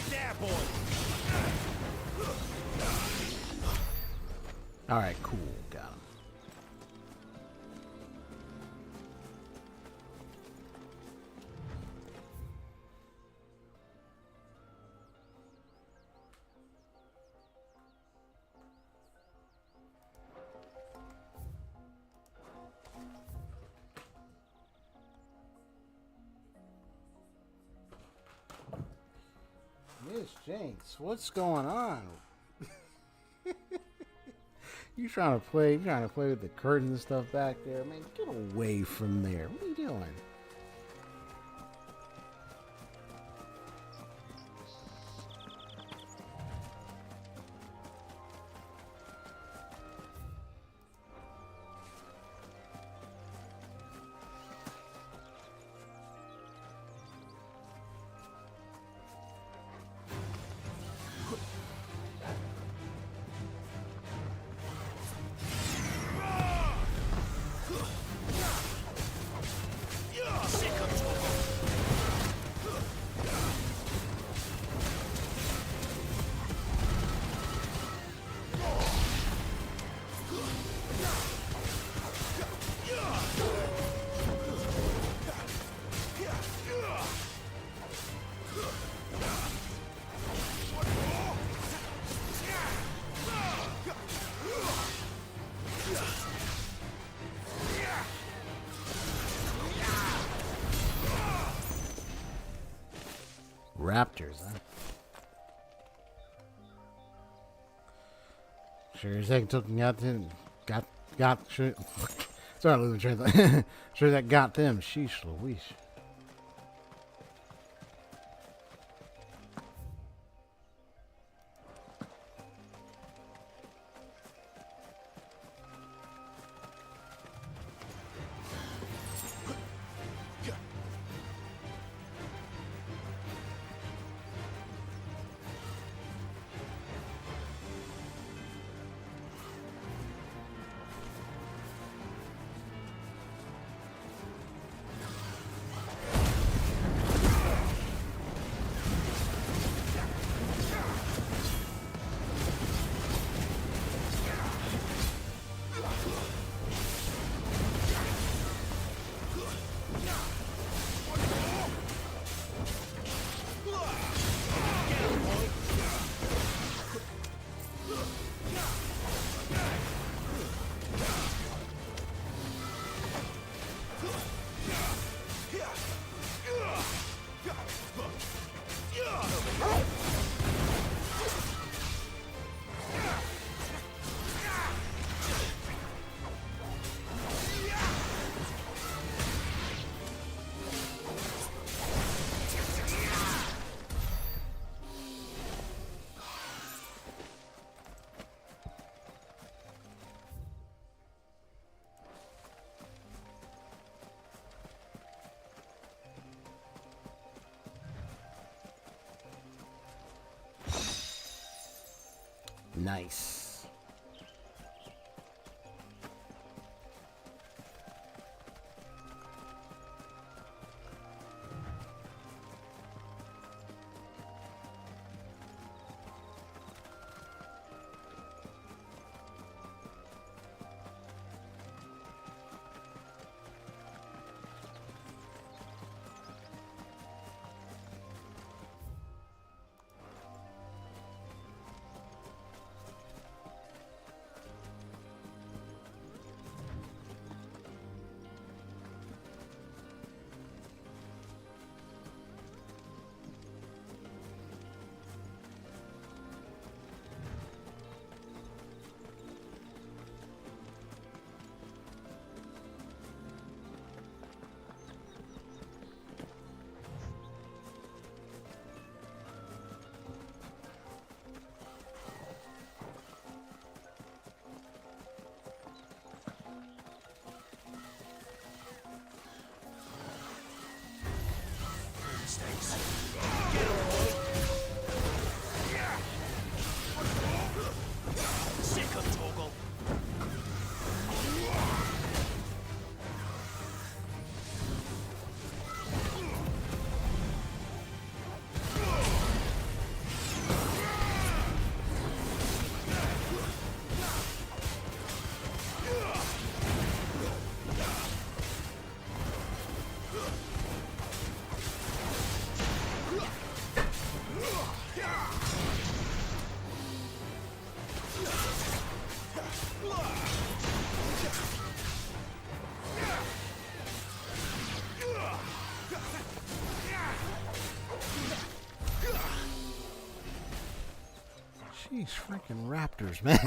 There, boy. All right, cool, got him. Miss Jinx, what's going on? You trying to play with the curtains and stuff back there, man? Get away from there. What are you doing? Raptors, huh? Sure as heck took got them. Sure, sorry, losing train of thought. Sure that got them. Sheesh Louise. Nice. Jeez, freaking raptors, man.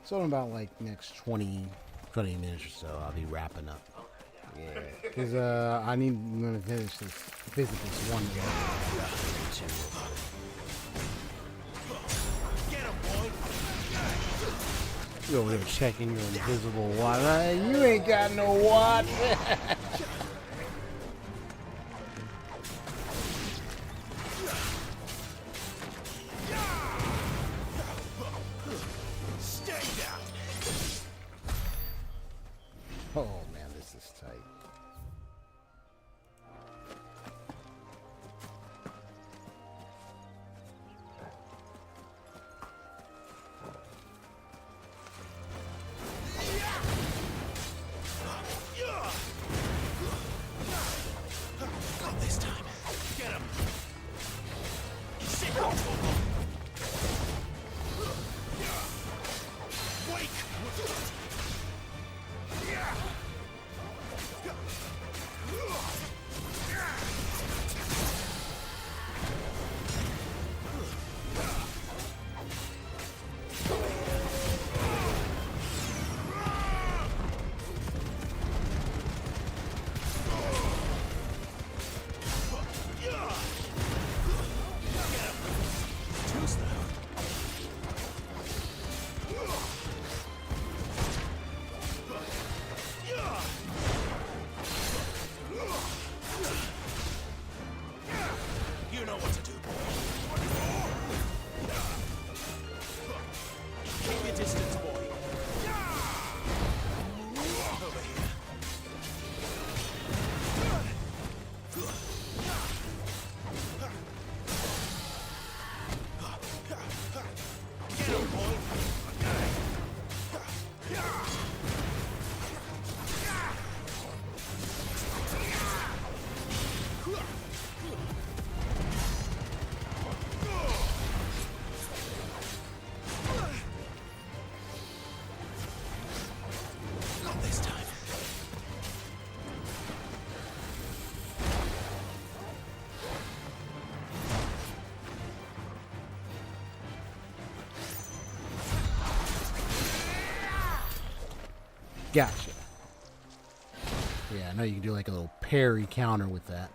So in about like next 20 minutes or so, I'll be wrapping up. Yeah, because I'm gonna finish this, visit this one game. You over there checking your invisible watch. You ain't got no watch. Oh man, this is tight. Not this time. Get him. Sit. Wake. You know what to do, boy. Keep your distance, boy. Over here. Get him, boy. Not this time. Gotcha. Yeah, I know you can do like a little parry counter with that.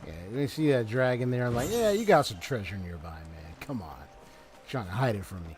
Yeah, you see that dragon there? I'm like, yeah, you got some treasure nearby, man. Come on. Trying to hide it from me.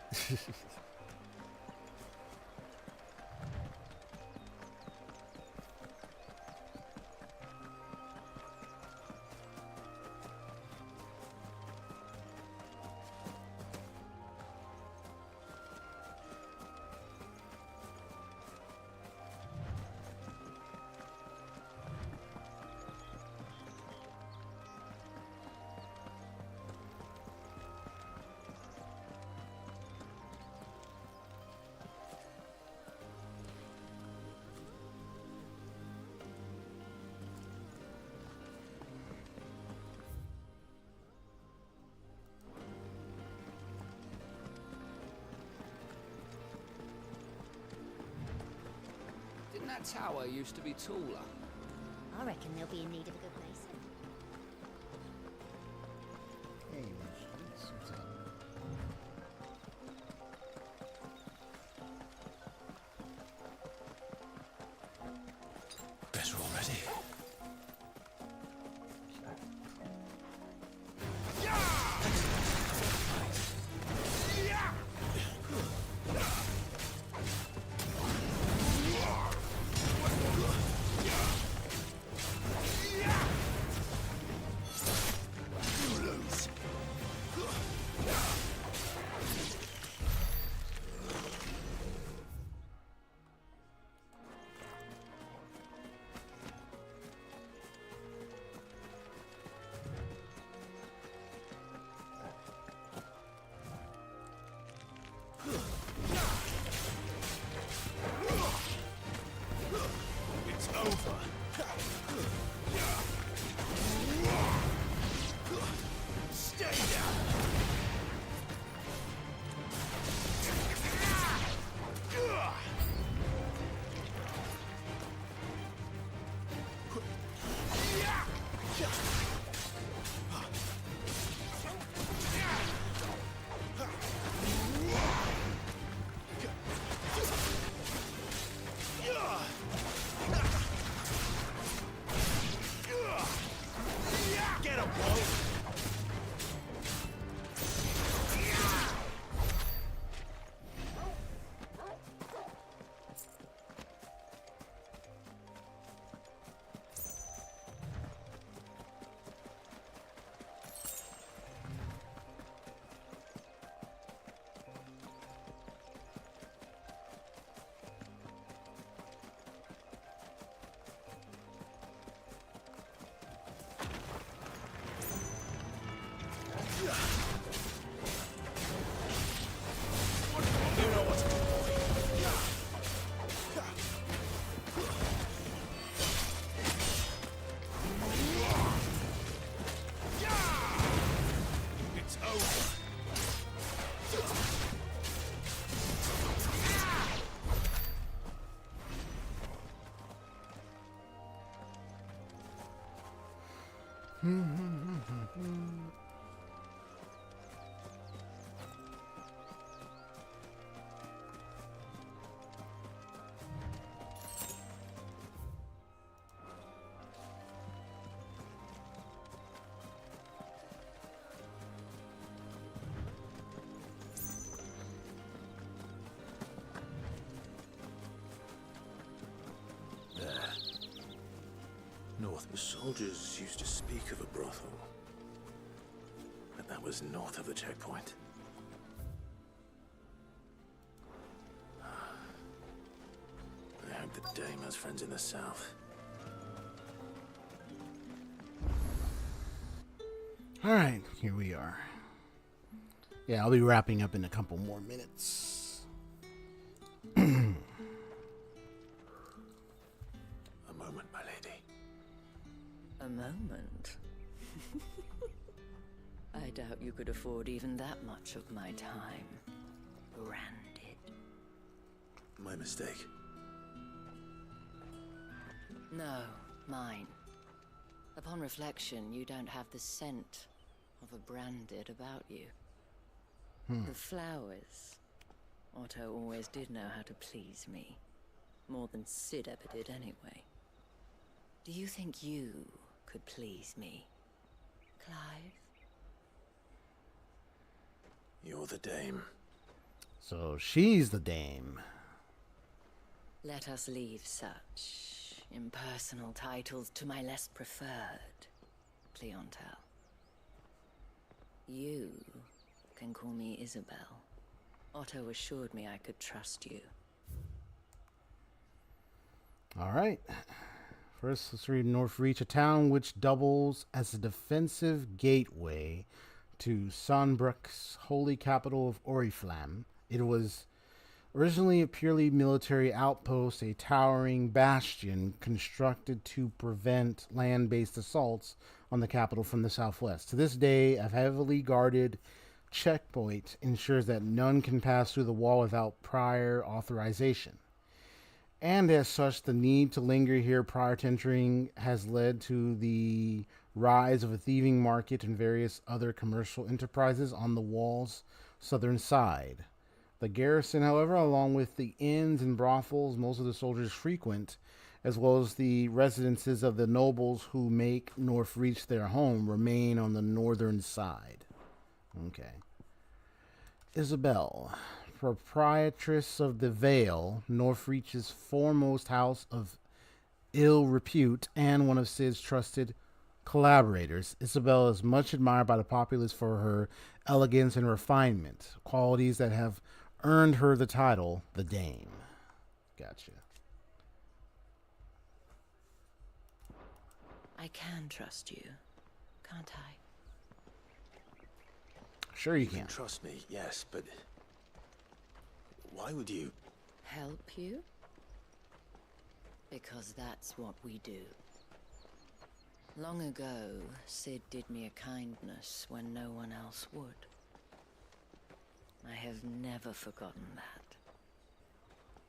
Didn't that tower used to be taller? I reckon they'll be in need of a good place. Better already. It's over. Stay down. The soldiers used to speak of a brothel, but that was north of the checkpoint. I hope the dame has friends in the south. All right, here we are. Yeah, I'll be wrapping up in a couple more minutes. A moment, my lady. A moment? I doubt you could afford even that much of my time. Branded. My mistake. No, mine. Upon reflection, you don't have the scent of a branded about you. The flowers. Otto always did know how to please me. More than Sid ever did anyway. Do you think you could please me, Clive? You're the dame. So she's the dame. Let us leave such impersonal titles to my less preferred clientele. You can call me Isabel. Otto assured me I could trust you. All right. First, let's read North Reach, a town which doubles as a defensive gateway to Sonbrook's holy capital of Oriflamme. It was originally a purely military outpost, a towering bastion constructed to prevent land-based assaults on the capital from the southwest. To this day, a heavily guarded checkpoint ensures that none can pass through the wall without prior authorization. And as such, the need to linger here prior to entering has led to the rise of a thieving market and various other commercial enterprises on the wall's southern side. The garrison, however, along with the inns and brothels most of the soldiers frequent, as well as the residences of the nobles who make North Reach their home, remain on the northern side. Okay. Isabel, proprietress of the Vale, North Reach's foremost house of ill repute and one of Sid's trusted collaborators. Isabel is much admired by the populace for her elegance and refinement, qualities that have earned her the title, the Dame. Gotcha. I can trust you, can't I? Sure you can. Trust me, yes, but why would you? Help you? Because that's what we do. Long ago, Sid did me a kindness when no one else would. I have never forgotten that.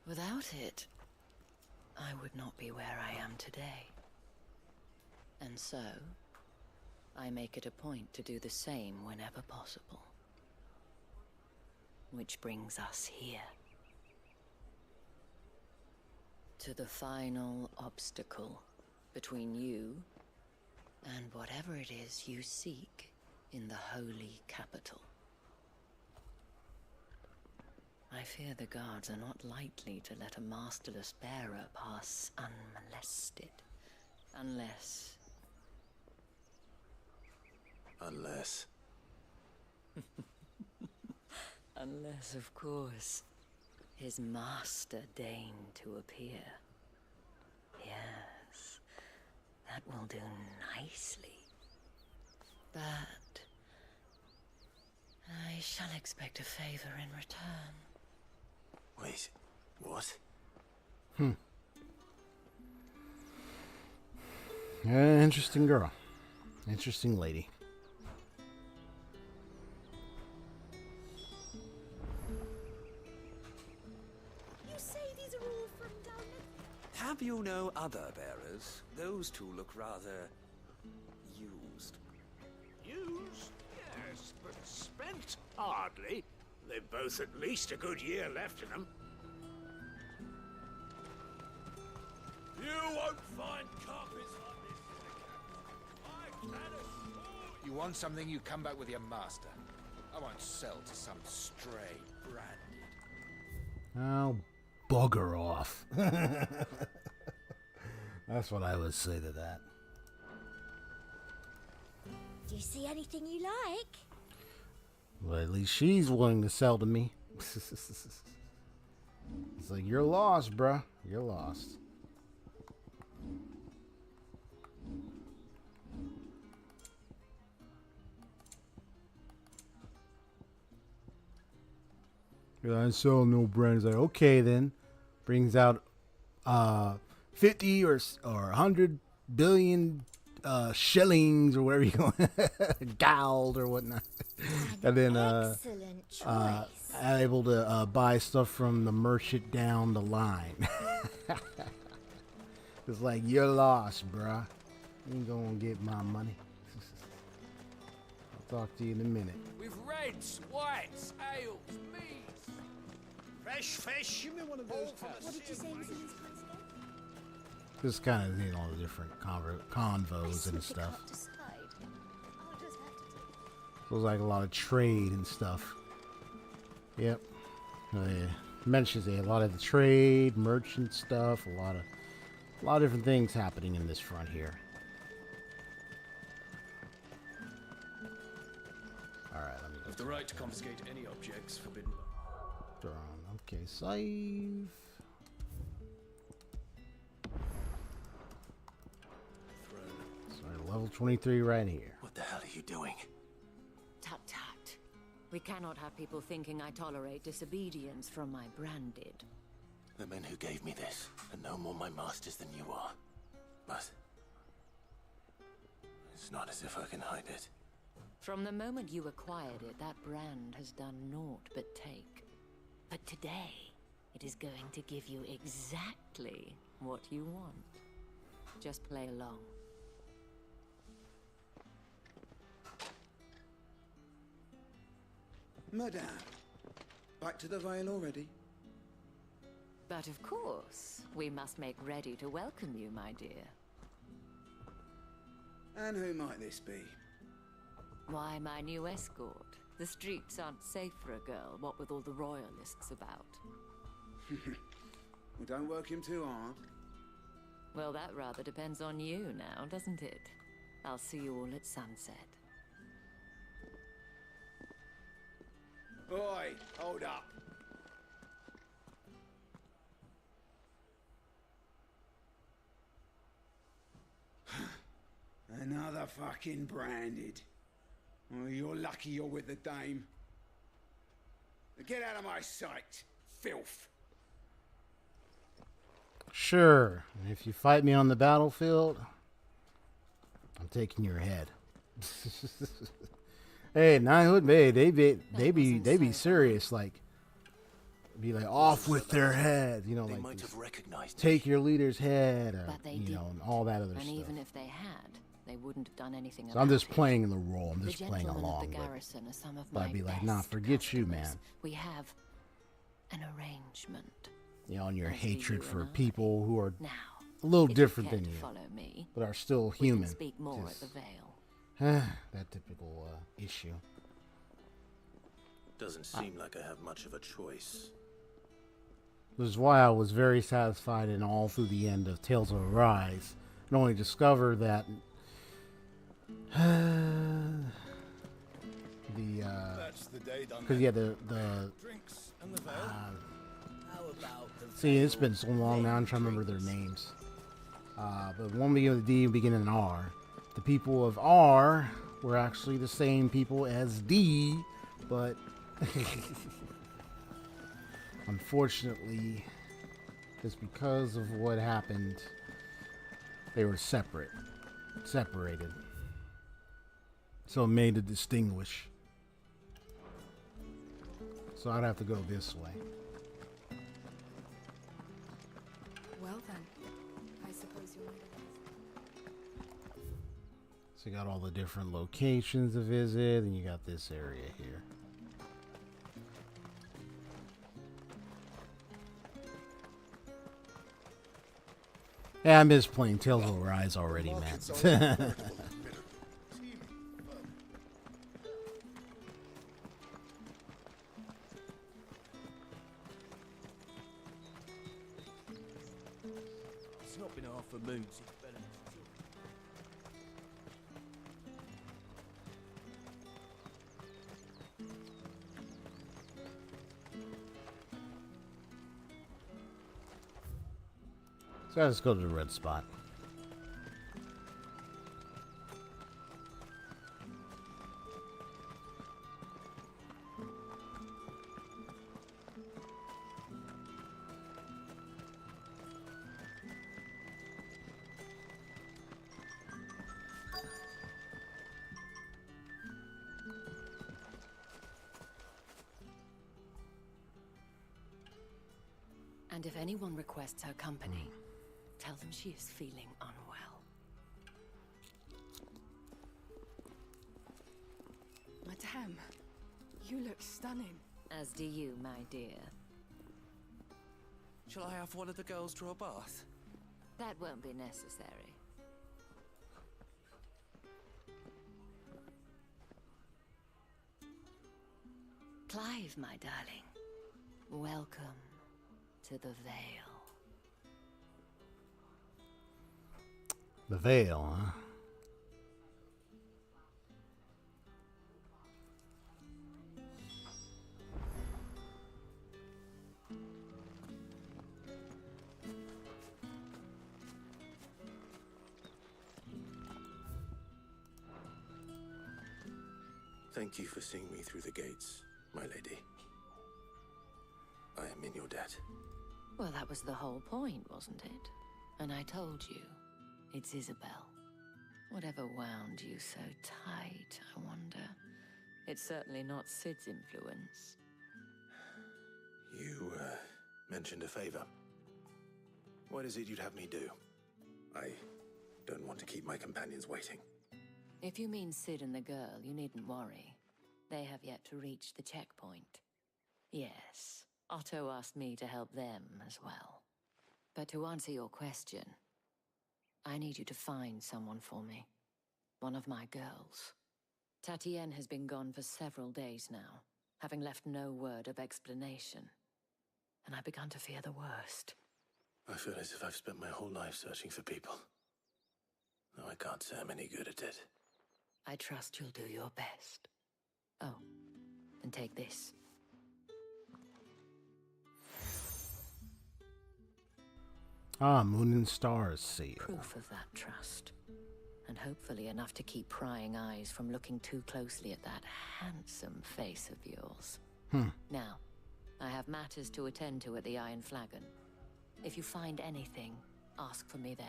Without it, I would not be where I am today. And so, I make it a point to do the same whenever possible. Which brings us here. To the final obstacle between you and whatever it is you seek in the holy capital. I fear the guards are not likely to let a masterless bearer pass unmolested. Unless... Unless, of course, his master deigned to appear. Yes, that will do nicely. But I shall expect a favor in return. Wait, what? Interesting girl. Interesting lady. You say these are all from down there? Have you no other bearers? Those two look rather used. Hardly. They've both at least a good year left in them. You won't find carpets like this in the capital. I can assure You want something, you come back with your master. I won't sell to some stray branded. Oh, bugger off. That's what I would say to that. Do you see anything you like? Well, at least she's willing to sell to me. It's like, you're lost, bruh. You're lost. Yeah, I sell no brands. Like, okay, then. Brings out 50 or 100 billion shillings or whatever you call it, gold or whatnot. And then Excellent choice. able to buy stuff from the merchant down the line. It's like, you're lost, bruh. You ain't gonna get my money. I'll talk to you in a minute. With reds, whites, ales, meads. Fresh fish. Give me one of those. What did you say was in this place again? Just kind of, you know, the different convos and stuff. So it's like a lot of trade and stuff. Yep. Mentions a lot of the trade, merchant stuff, a lot of different things happening in this front here. All right, let me. Have the right to confiscate any objects forbidden. Okay, save. Sorry, level 23 right here. What the hell are you doing? Tut tut. We cannot have people thinking I tolerate disobedience from my branded. The men who gave me this are no more my masters than you are. But it's not as if I can hide it. From the moment you acquired it, that brand has done naught but take. But today, it is going to give you exactly what you want. Just play along. Madame, back to the Vale already? But of course, we must make ready to welcome you, my dear. And who might this be? Why, my new escort. The streets aren't safe for a girl, what with all the royalists about. Well, don't work him too hard. Well, that rather depends on you now, doesn't it? I'll see you all at sunset. Oi, hold up. Another fucking branded. Oh, you're lucky you're with the dame. Get out of my sight, filth. Sure. And if you fight me on the battlefield, I'm taking your head. Hey, Knighthood, hey, they be serious, like, be like, off with their head, you know, They like, might have recognized take your leader's head, or, But they you know, didn't. and all that other And stuff. even if they had, they wouldn't have done anything So about I'm just it. playing the role. I'm The just playing gentlemen along. of the But, garrison are some of but my I'd be like, best nah, forget you, man. customers. We have an arrangement. You know, and your As for hatred you for and I. people who are Now, a little if you different care than to you, follow me, but are still we can human. speak more Just- at the Vale. that typical issue. Doesn't seem like I have much of a choice. This is why I was very satisfied in all through the end of Tales of Arise, and only discover that That's the day done. because yeah, the Drinks and the Vale. How about the see, it's been so long now, I'm trying to remember their names. But one beginning with a D and beginning with an R. The people of R were actually the same people as D, but unfortunately, just because of what happened, they were separated. So it made to distinguish. So I'd have to go this way. Well then, I suppose you'll make So you got all the different locations to visit, and you got this area here. Yeah, I miss playing Tales of Arise already, man. It's not been half a moon since Bella. So let's go to the red spot. And if anyone requests her company, tell them she is feeling unwell. Madame, you look stunning. As do you, my dear. Shall I have one of the girls draw a bath? That won't be necessary. Clive, my darling. Welcome to the Vale. The Vale, huh? Thank you for seeing me through the gates, my lady. I am in your debt. Well, that was the whole point, wasn't it? And I told you, it's Isabel. Whatever wound you so tight, I wonder. It's certainly not Sid's influence. You, mentioned a favor. What is it you'd have me do? I don't want to keep my companions waiting. If you mean Sid and the girl, you needn't worry. They have yet to reach the checkpoint. Yes, Otto asked me to help them as well. But to answer your question, I need you to find someone for me. One of my girls. Tatienne has been gone for several days now, having left no word of explanation. And I've begun to fear the worst. I feel as if I've spent my whole life searching for people. No, I can't say I'm any good at it. I trust you'll do your best. Oh, and take this. Ah, Moon and Stars seal. Proof of that trust. And hopefully enough to keep prying eyes from looking too closely at that handsome face of yours. Now, I have matters to attend to at the Iron Flagon. If you find anything, ask for me there.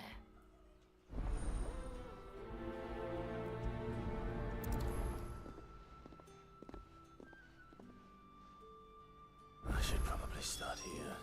I should probably start here.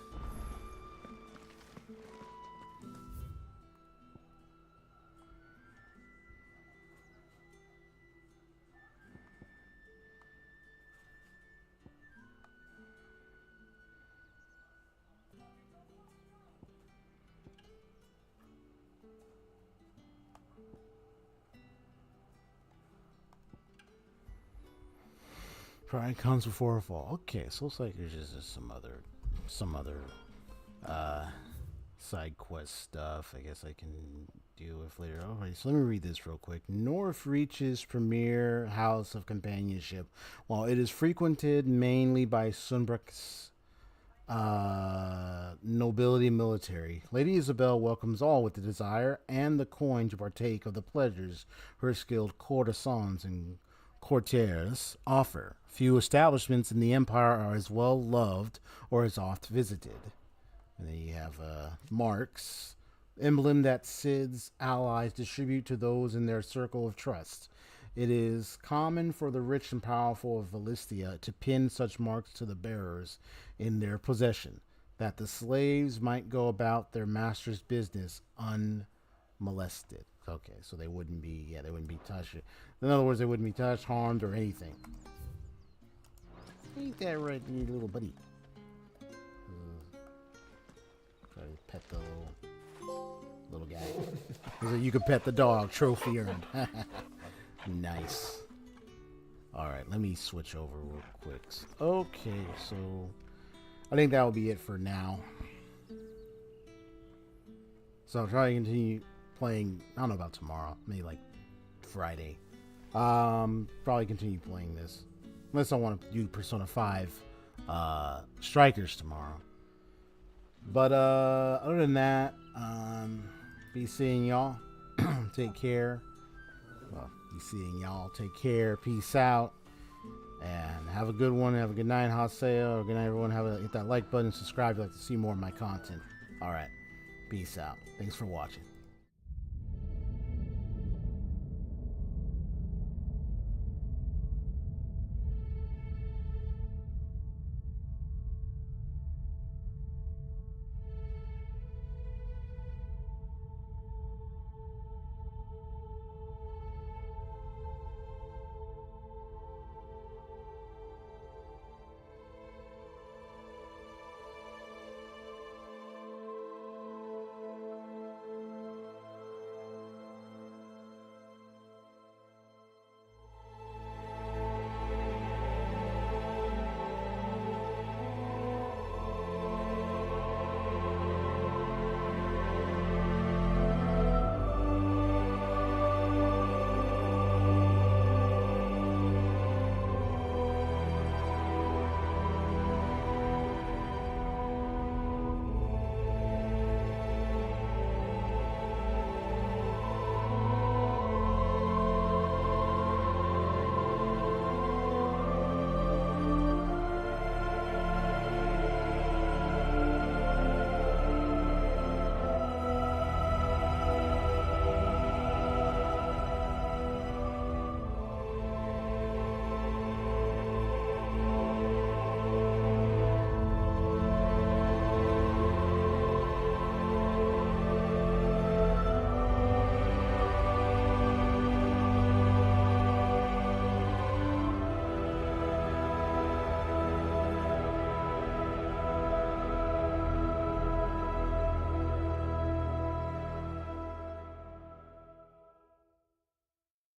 Pride comes before a fall. Okay, so looks like there's just some other side quest stuff I guess I can deal with later. Alright, so let me read this real quick. North reaches premier house of companionship. While it is frequented mainly by Sunbrook's nobility and military, Lady Isabel welcomes all with the desire and the coin to partake of the pleasures her skilled courtesans and courtiers offer. Few establishments in the empire are as well loved or as oft visited. And then you have marks, emblem that Sid's allies distribute to those in their circle of trust. It is common for the rich and powerful of Valistia to pin such marks to the bearers in their possession, that the slaves might go about their master's business unmolested. Okay, so they wouldn't be, they wouldn't be touched. In other words, they wouldn't be touched, harmed, or anything. Ain't that right, you little buddy? Try to pet the little little guy. So you can pet the dog. Trophy earned. Nice. All right, let me switch over real quick. Okay, so I think that will be it for now. So I'll try to continue playing. I don't know about tomorrow. Maybe like Friday. Probably continue playing this. Unless I want to do Persona 5 Strikers tomorrow. But other than that, be seeing y'all. Take care. Well, be seeing y'all. Take care. Peace out. And have a good one. Have a good night, Haseo. Good night, everyone. Hit that like button. Subscribe if you'd like to see more of my content. All right. Peace out. Thanks for watching.